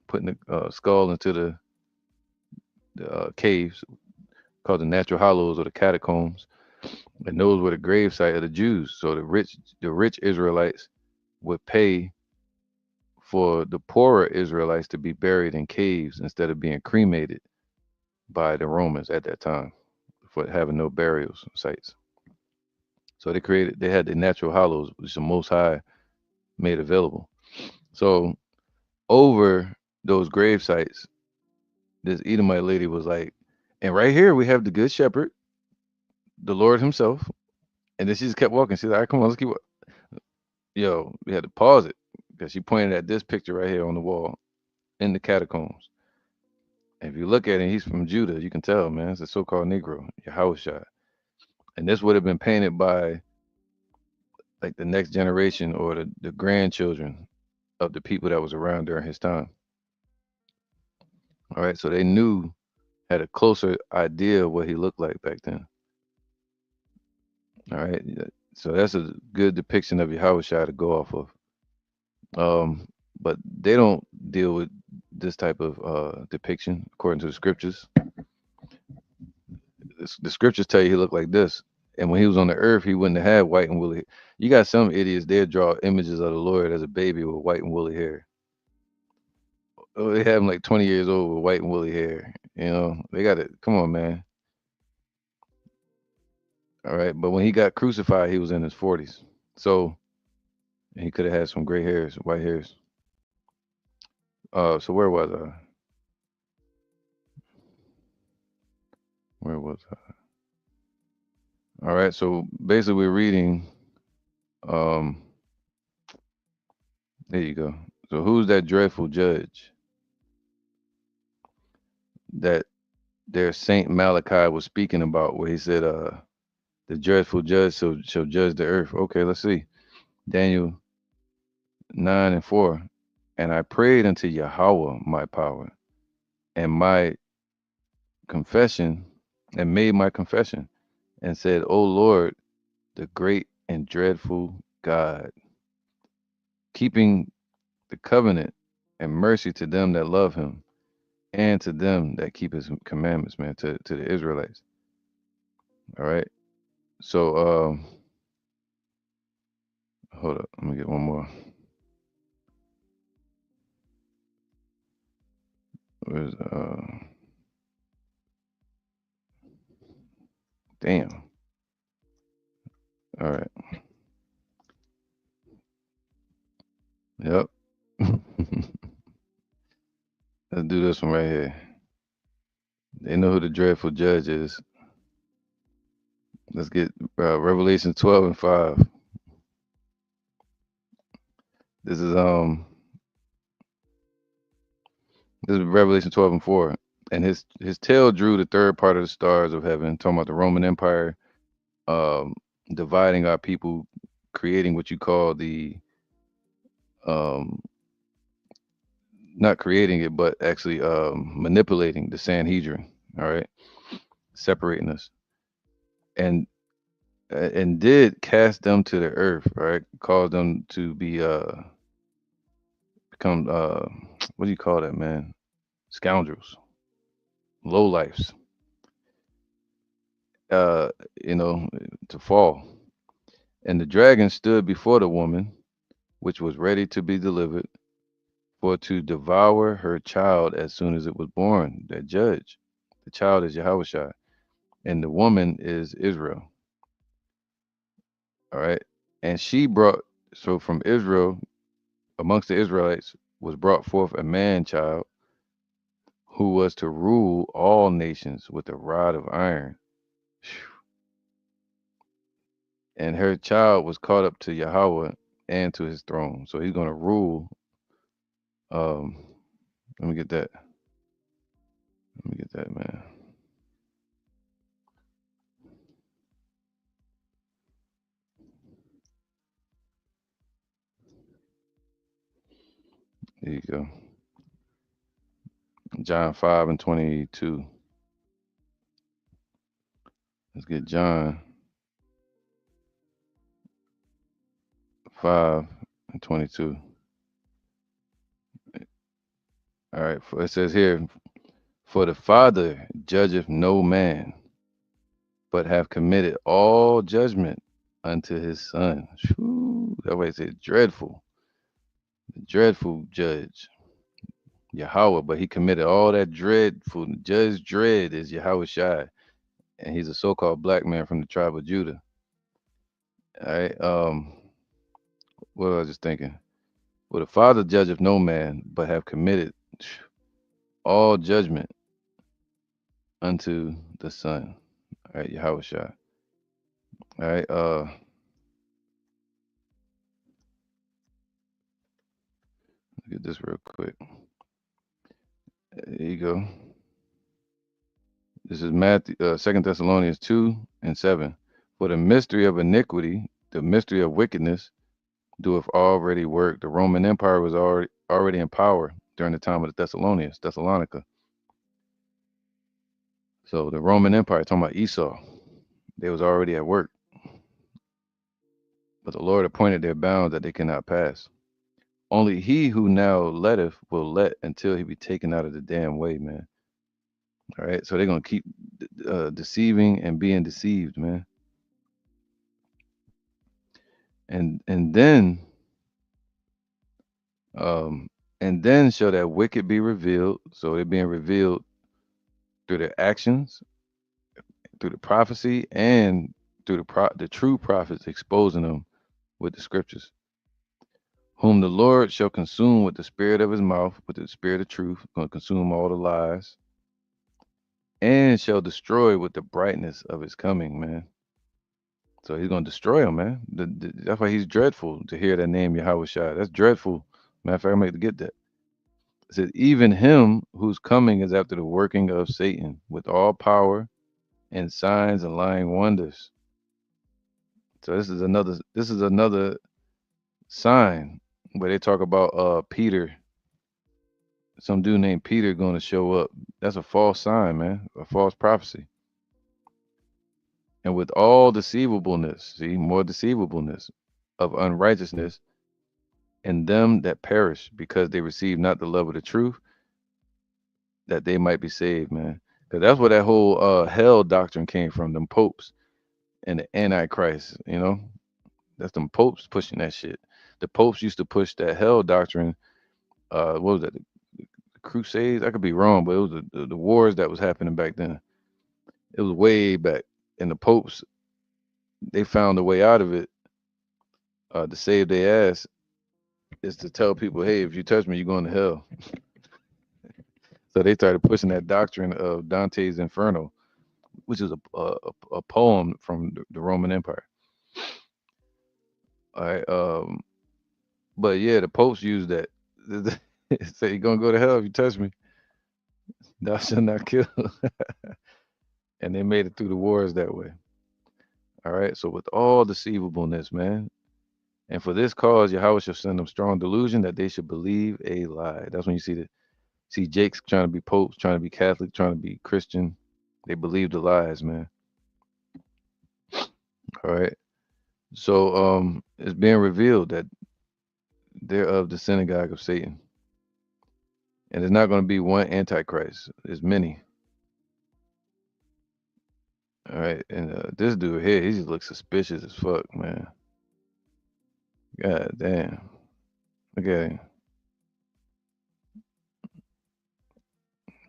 putting the skull into the caves called the natural hollows or the catacombs, and those were the grave site of the Jews. So the rich Israelites would pay for the poorer Israelites to be buried in caves instead of being cremated by the Romans at that time for having no burial sites. So they had the natural hollows, which the Most High made available. So over those grave sites, this Edomite lady was like, and right here we have the good shepherd, the Lord himself. And then she just kept walking. She's like, all right, come on, let's keep. Yo, we had to pause it because she pointed at this picture right here on the wall in the catacombs. And if you look at it, he's from Judah. You can tell, man. It's a so-called Negro, Yahushua. And this would have been painted by like the next generation or the grandchildren of the people that was around during his time. All right, so they knew, had a closer idea of what he looked like back then. All right, yeah. So that's a good depiction of Yahushua to go off of. But they don't deal with this type of depiction according to the scriptures. The scriptures tell you he looked like this, and when he was on the earth, he wouldn't have had white and woolly. You got some idiots, they'll draw images of the Lord as a baby with white and woolly hair. Oh, they have him like 20 years old with white and woolly hair. You know, they got it. Come on, man. All right, but when he got crucified, he was in his 40s. So he could have had some gray hairs, white hairs. So where was I? Where was I? All right, so basically we're reading. Um, there you go. So who's that dreadful judge that their Saint Malachi was speaking about, where he said, the dreadful judge shall judge the earth. Okay, let's see. Daniel 9:4. And I prayed unto Yahweh my power and my confession, and made my confession, and said, O Lord, the great and dreadful God, keeping the covenant and mercy to them that love him, and to them that keep his commandments, man, to the Israelites. All right. So hold up, let me get one more. Where's damn. All right. Yep. Let's do this one right here. They know who the dreadful judge is. Let's get Revelation 12:5. This is this is Revelation 12:4. And his tail drew the third part of the stars of heaven, talking about the Roman Empire, um, dividing our people, creating what you call the um, not creating it, but actually manipulating the Sanhedrin. All right, separating us, and and did cast them to the earth. All right, caused them to be become what do you call that, man? Scoundrels, lowlifes. Uh, you know, to fall. And the dragon stood before the woman, which was ready to be delivered, for to devour her child as soon as it was born. That judge. The child is Yahushua, and the woman is Israel. All right. And she brought, so from Israel, amongst the Israelites, was brought forth a man child who was to rule all nations with a rod of iron. Phew. And her child was caught up to Yahweh and to his throne. So he's going to rule. Um, let me get that. Let me get that, man. There you go. John 5:22. Let's get John 5:22. All right. It says here, for the Father judgeth no man, but have committed all judgment unto his Son. Whew, that way it says dreadful, the dreadful judge, Yahweh, but he committed all that dreadful. Judge dread is Yahweh Shai, and he's a so-called black man from the tribe of Judah. All right. What was I just thinking? For the Father judgeth no man, but have committed all judgment unto the Son. All right, Yahweh Shai. All right, get this real quick. There you go. This is Matthew, 2 Thessalonians 2:7. For the mystery of iniquity, the mystery of wickedness, doeth already work. The Roman Empire was already in power during the time of the Thessalonians, Thessalonica. So the Roman Empire, talking about Esau, they was already at work. But the Lord appointed their bounds that they cannot pass. Only he who now letteth will let until he be taken out of the damn way, man. All right, so they're gonna keep deceiving and being deceived, man. And then um and then shall that wicked be revealed. So they're being revealed through their actions, through the prophecy, and through the true prophets exposing them with the scriptures. Whom the Lord shall consume with the spirit of his mouth, with the spirit of truth, going to consume all the lies, and shall destroy with the brightness of his coming, man. So he's going to destroy them, man. That's why he's dreadful to hear that name, Yahweh Shai. That's dreadful. Matter of fact, I make to get that. It says, even him whose coming is after the working of Satan with all power and signs and lying wonders. So this is another sign where they talk about Peter, some dude named Peter going to show up. That's a false sign, man, a false prophecy. And with all deceivableness, see, more deceivableness of unrighteousness in them that perish, because they receive not the love of the truth, that they might be saved, man. Because that's where that whole hell doctrine came from, them popes and the Antichrist, you know? That's them popes pushing that shit. The popes used to push that hell doctrine. What was that? The Crusades? I could be wrong, but it was the wars that was happening back then. It was way back. And the popes, they found a way out of it to save their ass is to tell people, hey, if you touch me, you're going to hell. So they started pushing that doctrine of Dante's Inferno, which is a poem from the Roman Empire. All right. But yeah, the popes used that. Say you're gonna go to hell if you touch me. Thou shalt not kill. And they made it through the wars that way. All right. So with all deceivableness, man. And for this cause, Yahweh shall send them strong delusion that they should believe a lie. That's when you see Jake's trying to be popes, trying to be Catholic, trying to be Christian. They believe the lies, man. All right. So it's being revealed that they're of the synagogue of Satan. And there's not going to be one antichrist. There's many. All right. And this dude here, he just looks suspicious as fuck, man. God damn. Look at him.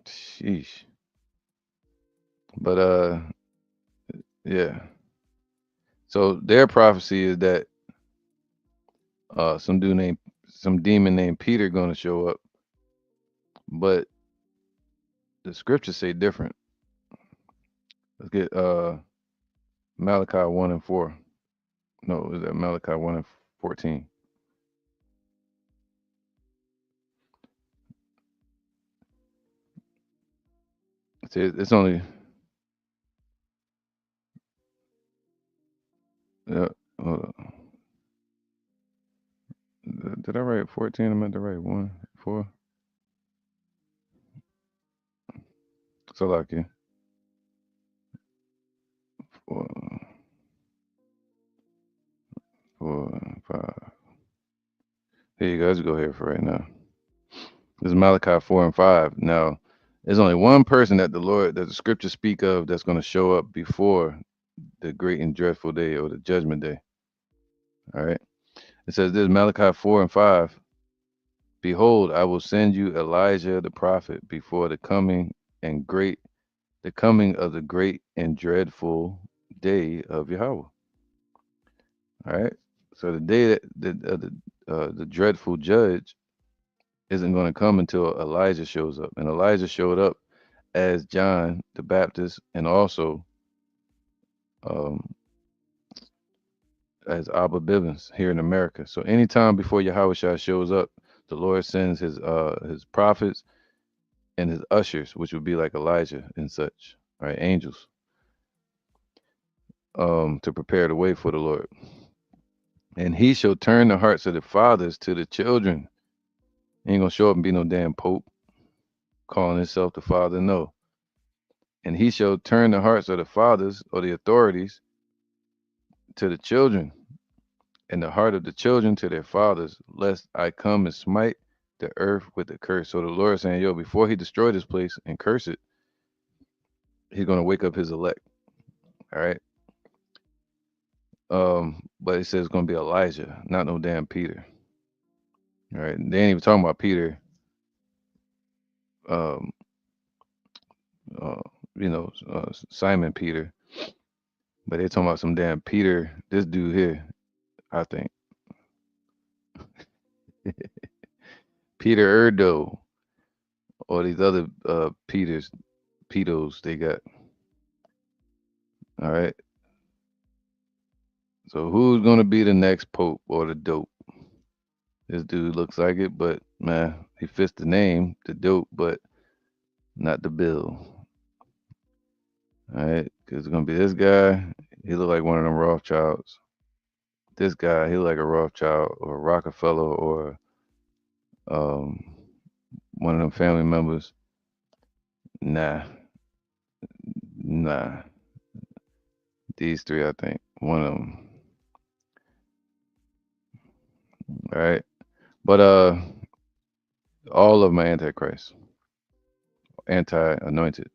Sheesh. But yeah. So their prophecy is that some demon named Peter gonna show up. But the scriptures say different. Let's get Malachi 1 and 4. No, is that Malachi 1 and 14? It's only hold on. Did I write 14? I meant to write 1, 4. So like 4, 4, 5. Here you guys go here for right now. This is Malachi 4 and 5. Now, there's only one person that the scriptures speak of that's going to show up before the great and dreadful day or the judgment day. All right. It says this Malachi 4 and 5. Behold, I will send you Elijah the prophet before the coming of the great and dreadful day of Yahweh. All right. So the day the dreadful judge isn't going to come until Elijah shows up. And Elijah showed up as John the Baptist and also um, as Abba Bivens here in America. So anytime before Yahushua shows up, the Lord sends his prophets and his ushers, which would be like Elijah and such, right? Angels, to prepare the way for the Lord. And he shall turn the hearts of the fathers to the children. He ain't gonna show up and be no damn pope calling himself the father. No. And he shall turn the hearts of the fathers or the authorities to the children, and the heart of the children to their fathers, lest I come and smite the earth with a curse. So the Lord is saying, yo, before he destroy this place and curse it, he's gonna wake up his elect. All right. But it says it's gonna be Elijah, not no damn Peter. All right. They ain't even talking about Peter. Um, uh, Simon Peter, but they talking about some damn Peter. This dude here, I think, Peter Erdo, or these other Peters, pedos they got. All right. So who's gonna be the next pope or the dope? This dude looks like it, but man, he fits the name, the dope, but not the bill. All right, because it's gonna be this guy. He look like one of them Rothschilds. This guy, he look like a Rothschild or a Rockefeller or um one of them family members. Nah, nah. These three, I think. One of them. All right, but all of them are antichrist, anti-anointed.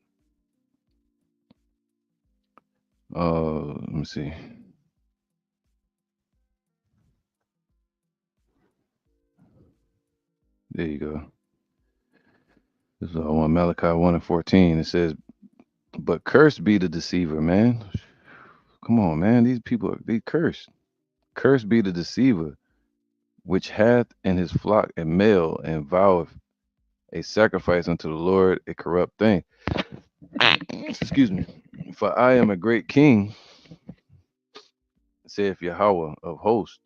Let me see. There you go. This is one Malachi 1:14. It says, "But cursed be the deceiver, man." Come on, man. These people are they cursed. Cursed be the deceiver, which hath in his flock a male and voweth a sacrifice unto the Lord, a corrupt thing. Excuse me. For I am a great king, saith Yahweh of hosts,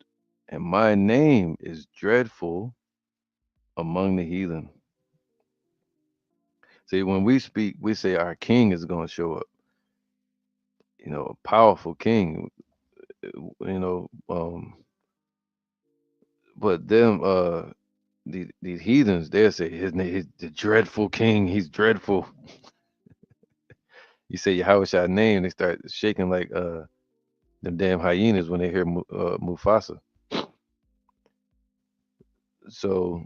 and my name is dreadful among the heathen. See, when we speak, we say our king is going to show up. A powerful king. You know, but them these heathens, they'll say his name is the dreadful king. He's dreadful. You say Yahweh name, they start shaking like them damn hyenas when they hear Mufasa. So,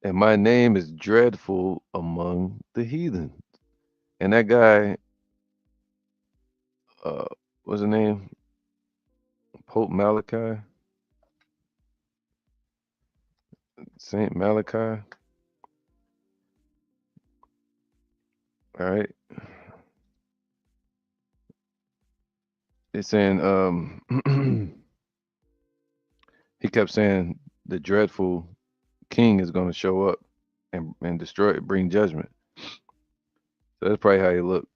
and my name is dreadful among the heathen. And that guy, uh, what's his name? Pope Malachi, Saint Malachi. All right, it's saying he kept saying the dreadful king is going to show up and destroy it, bring judgment. So that's probably how he looked,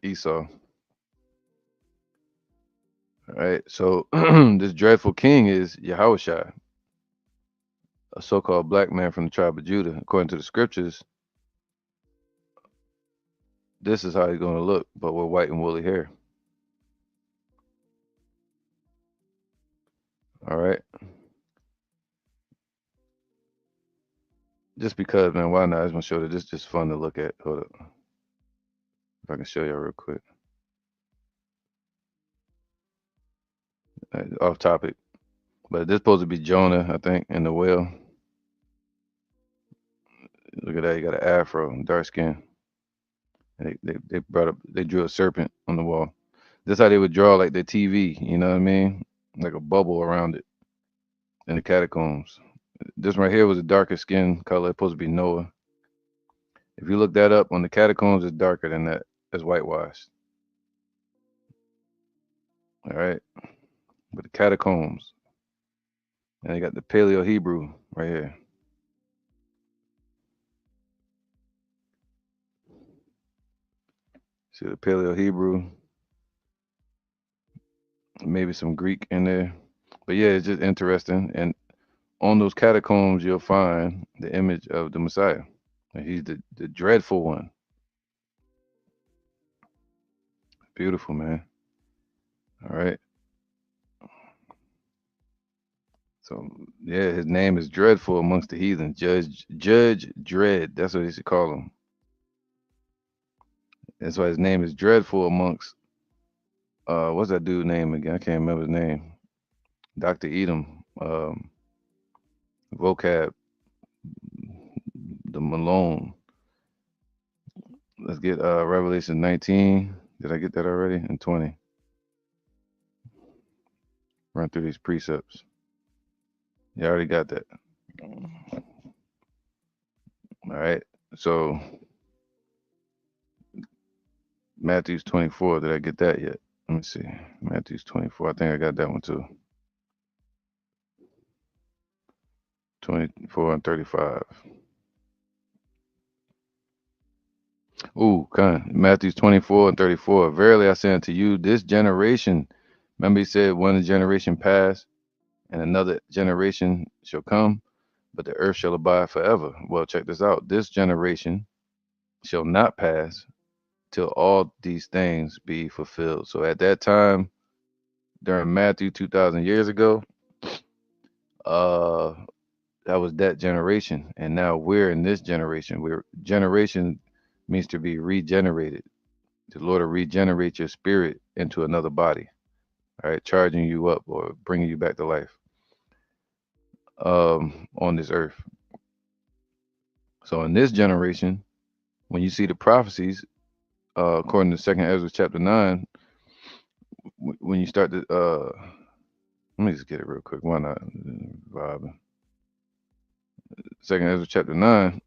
Esau. All right, so this dreadful king is Yahushua, a so-called black man from the tribe of Judah. According to the scriptures, this is how he's going to look, but with white and woolly hair. All right. Just because, man, why not? I just want to show that this is just fun to look at. Hold up. If I can show y'all real quick. Off topic. But this supposed to be Jonah, I think, in the whale. Look at that. He got an afro, dark skin. And they drew a serpent on the wall. This how they would draw like their TV, you know what I mean? Like a bubble around it in the catacombs. This right here was a darker skin color. It's supposed to be Noah. If you look that up on the catacombs, it's darker than that. It's whitewashed. All right. But the catacombs, And they got the Paleo Hebrew right here. See the Paleo Hebrew, maybe some Greek in there. But yeah, it's just interesting. And on those catacombs, you'll find the image of the Messiah. And he's the dreadful one. Beautiful, man. All right. So yeah, his name is dreadful amongst the heathen. Judge Dread. That's what they should call him. That's why his name is dreadful amongst what's that dude name again? I can't remember his name. Dr. Edom. Vocab, the Malone. Let's get Revelation 19. Did I get that already? And 20. Run through these precepts. You already got that. All right. So Matthew's 24. Did I get that yet? Let me see. Matthew's 24. I think I got that one too. 24 and 35. Ooh, kind. Matthew's 24 and 34. Verily I say unto you, this generation, remember he said one generation pass and another generation shall come, but the earth shall abide forever. Well, check this out. This generation shall not pass till all these things be fulfilled. So at that time, during Matthew 2,000 years ago, uh, that was that generation. And now we're in this generation. We're generation means to be regenerated. The Lord will regenerate your spirit into another body, all right, charging you up or bringing you back to life on this earth. So in this generation, when you see the prophecies, according to Second Ezra chapter 9, when you start to, let me just get it real quick. Why not? Vibing. Second Ezra chapter 9,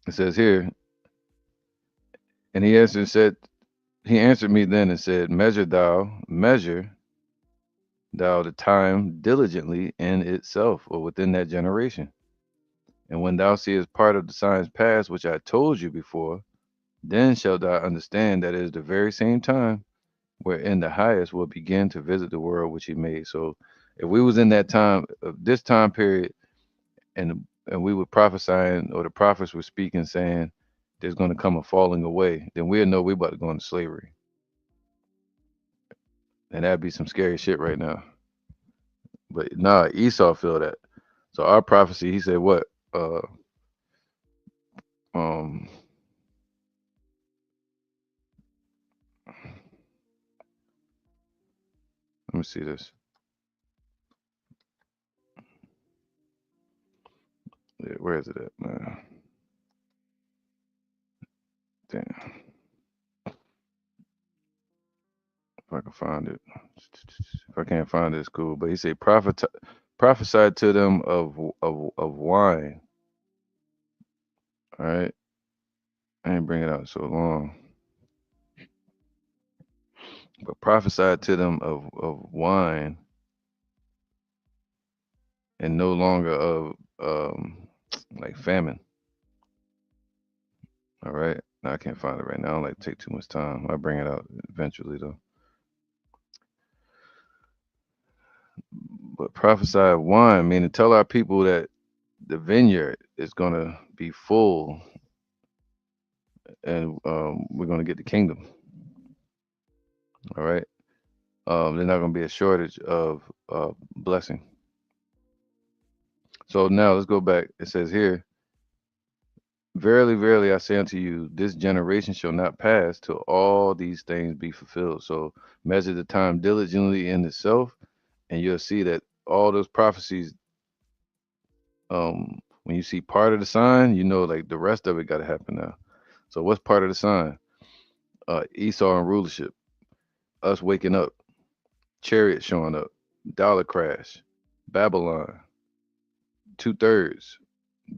it says here, and he answered me then and said, measure thou the time diligently in itself or within that generation. And when thou seest part of the signs past, which I told you before, then shalt thou understand that it is the very same time wherein the highest will begin to visit the world which he made. So if we was in that time, this time period, and we were prophesying or the prophets were speaking saying there's going to come a falling away, then we'll know we're about to go into slavery. And that'd be some scary shit right now. But nah, Esau feel that. So our prophecy, he said what? Um let me see this. Yeah, where is it at, man? Damn. If I can find it. If I can't find it, it's cool. But he said prophesied to them of wine. All right. I ain't bring it out so long. But prophesied to them of wine and no longer of like famine. All right. No, I can't find it right now. I don't like to take too much time. I'll bring it out eventually though. But prophesy of wine, meaning tell our people that the vineyard is gonna be full and we're gonna get the kingdom. All right. There's not gonna be a shortage of blessing. So now let's go back. It says here, verily, verily, I say unto you, this generation shall not pass till all these things be fulfilled. So measure the time diligently in itself, and you'll see that all those prophecies, when you see part of the sign, you know like the rest of it gotta happen now. So what's part of the sign? Esau and rulership, us waking up, chariot showing up, dollar crash, Babylon, 2/3,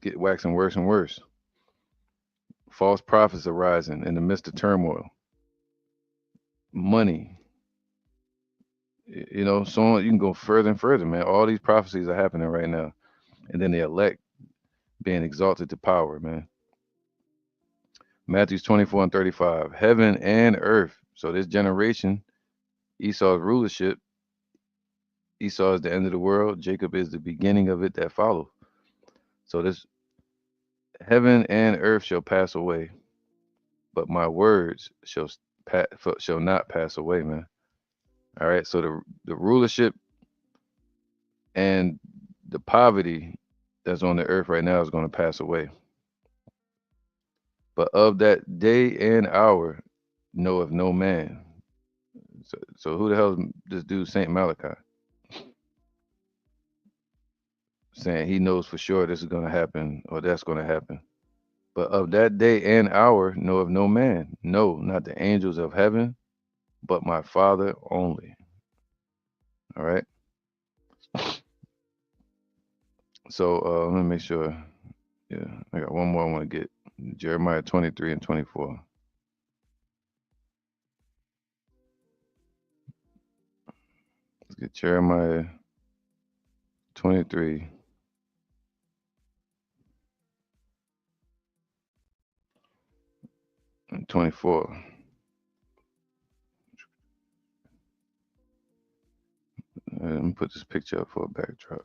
get waxing worse and worse. False prophets arising in the midst of turmoil. Money You know, so on, you can go further and further, man. All these prophecies are happening right now. And then the elect being exalted to power, man. Matthew 24 and 35. Heaven and earth. So this generation, Esau's rulership, Esau is the end of the world. Jacob is the beginning of it that follow. So this heaven and earth shall pass away, but my words shall not pass away, man. All right. So the rulership and the poverty that's on the earth right now is going to pass away. But of that day and hour knoweth no man. So who the hell is this dude Saint Malachi saying he knows for sure this is going to happen or that's going to happen? But of that day and hour knoweth no man, no, not the angels of heaven, but my Father only. All right. So let me make sure. Yeah, I got one more I want to get. Jeremiah 23 and 24. Let's get Jeremiah 23 and 24. Let me put this picture up for a backdrop.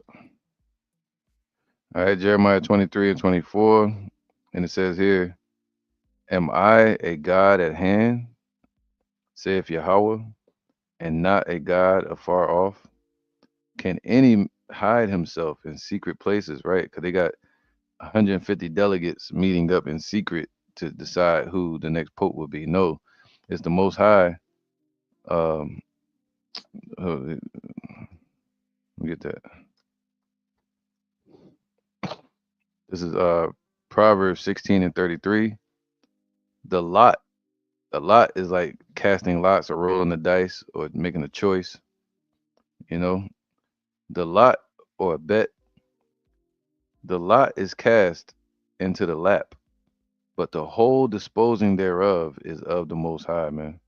All right, Jeremiah 23 and 24. And it says here, am I a God at hand, saith Yahweh, and not a God afar off? Can any hide himself in secret places, right? Because they got 150 delegates meeting up in secret to decide who the next pope will be. No, it's the Most High. Um, let me get that. This is Proverbs 16 and 33. The lot, a lot is like casting lots or rolling the dice or making a choice. You know, the lot or a bet, the lot is cast into the lap, but the whole disposing thereof is of the Most High, man.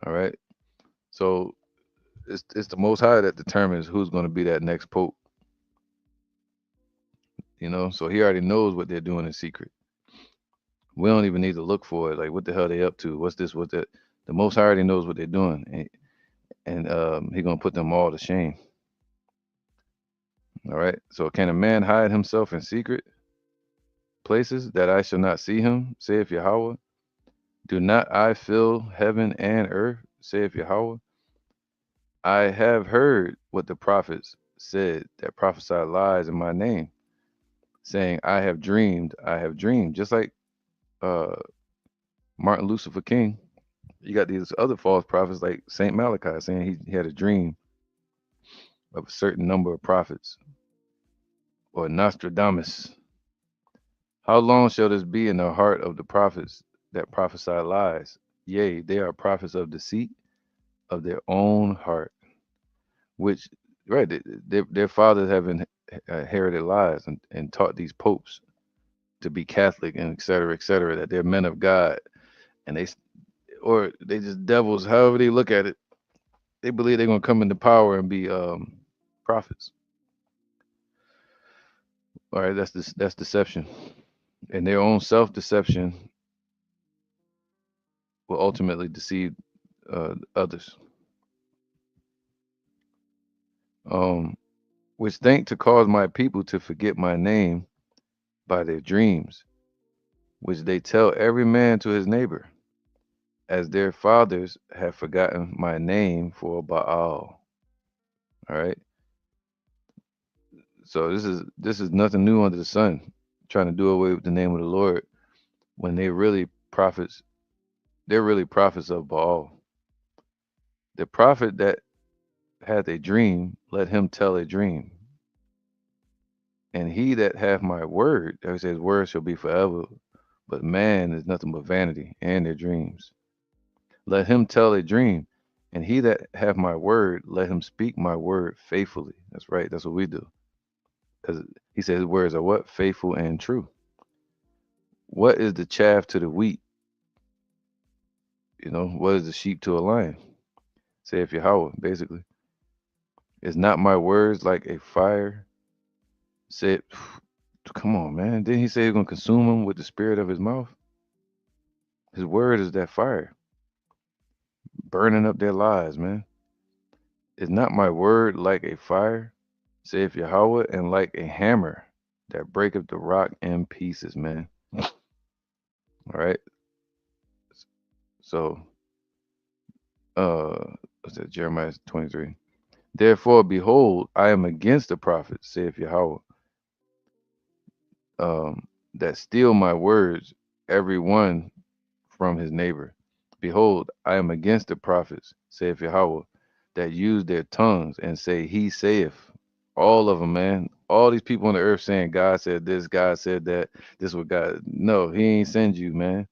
All right. So it's the Most High that determines who's going to be that next pope. You know, so he already knows what they're doing in secret. We don't even need to look for it. Like, what the hell they up to? What's this? What that? The Most High already knows what they're doing, and he gonna put them all to shame. All right. So can a man hide himself in secret places that I shall not see him? Saith Yahweh. Do not I fill heaven and earth? Saith Yahweh. I have heard what the prophets said that prophesied lies in my name, saying, I have dreamed. Just like uh, Martin Lucifer King, you got these other false prophets like Saint Malachi saying he had a dream of a certain number of prophets, or Nostradamus. How long shall this be in the heart of the prophets that prophesy lies? Yea, they are prophets of deceit of their own heart, which, right, their fathers have inherited lies and taught these popes to be Catholic and et cetera, that they're men of God. And or they just devils, however they look at it. They believe they're going to come into power and be prophets. All right, that's deception. And their own self-deception will ultimately deceive others. Um, which think to cause my people to forget my name by their dreams, which they tell every man to his neighbor, as their fathers have forgotten my name for Baal. All right. So this is nothing new under the sun, trying to do away with the name of the Lord when they're really prophets of Baal. The prophet that hath a dream, let him tell a dream. And he that hath my word, that says, word shall be forever. But man is nothing but vanity and their dreams. Let him tell a dream. And he that hath my word, let him speak my word faithfully. That's right. That's what we do. Because he says his words are what? Faithful and true. What is the chaff to the wheat? You know, what is the sheep to a lion? saith Yahweh, basically. Is not my words like a fire? Said, come on, man. Didn't he say he's gonna consume them with the spirit of his mouth? His word is that fire, burning up their lives, man. Is not my word like a fire, saith Yahweh, and like a hammer that breaketh the rock in pieces, man. All right. So, what's that? Jeremiah 23. Therefore, behold, I am against the prophets, saith Yahweh, that steal my words, every one from his neighbor. Behold, I am against the prophets, saith Yahweh, that use their tongues and say, he saith. All of them, man. All these people on the earth saying, God said this, God said that, this what God. No, he ain't send you, man.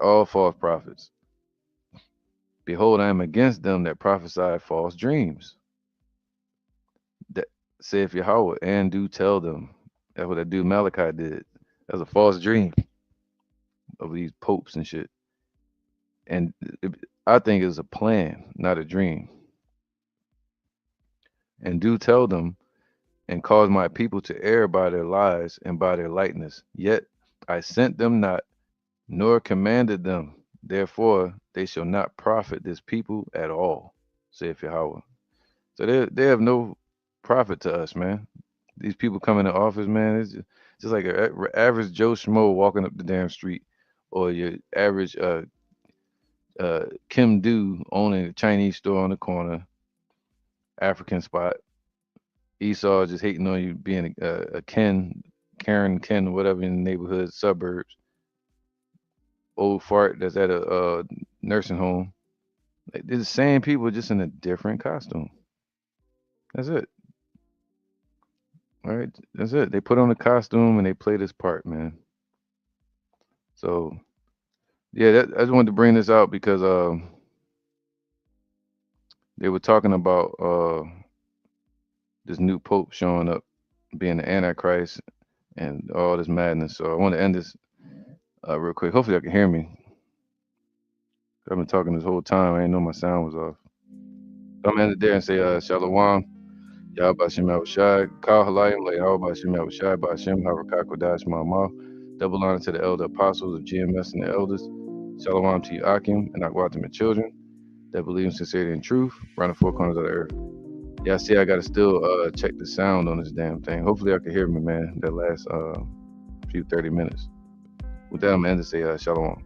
All false prophets. Behold, I am against them that prophesy false dreams. That saith Yahweh, and do tell them. That's what that dude Malachi did. That's a false dream of these popes and shit. And I think it's a plan, not a dream. And do tell them, and cause my people to err by their lies and by their lightness. Yet I sent them not, nor commanded them. Therefore they shall not profit this people at all, saith Yahweh. So they have no profit to us, man. These people come into office, man. It's just like an average Joe Schmo walking up the damn street, or your average Kim Do owning a Chinese store on the corner, African spot. Esau just hating on you being a Karen, Ken, whatever in the neighborhood, suburbs. Old fart that's at a nursing home. Like, they're the same people, just in a different costume. That's it. All right, that's it. They put on a costume and they play this part, man. So yeah, I just wanted to bring this out because they were talking about this new pope showing up, being the Antichrist, and all this madness. So I want to end this real quick. Hopefully, I can hear me. I've been talking this whole time. I didn't know my sound was off. So I'm gonna end it there and say Shalom. Yah Bashim Shai, Kal Halayim, Le'al Bashim Shai, Bashim Harakak Wadash Ma'amah. Double honor to the elder apostles of GMS and the elders. Shalom to you, Akim, and Akwatim children that believe in sincerity and truth around the four corners of the earth. Yeah, I see I gotta still check the sound on this damn thing. Hopefully I can hear me, man, that last few 30 minutes. With that, I'm gonna end to say Shalom.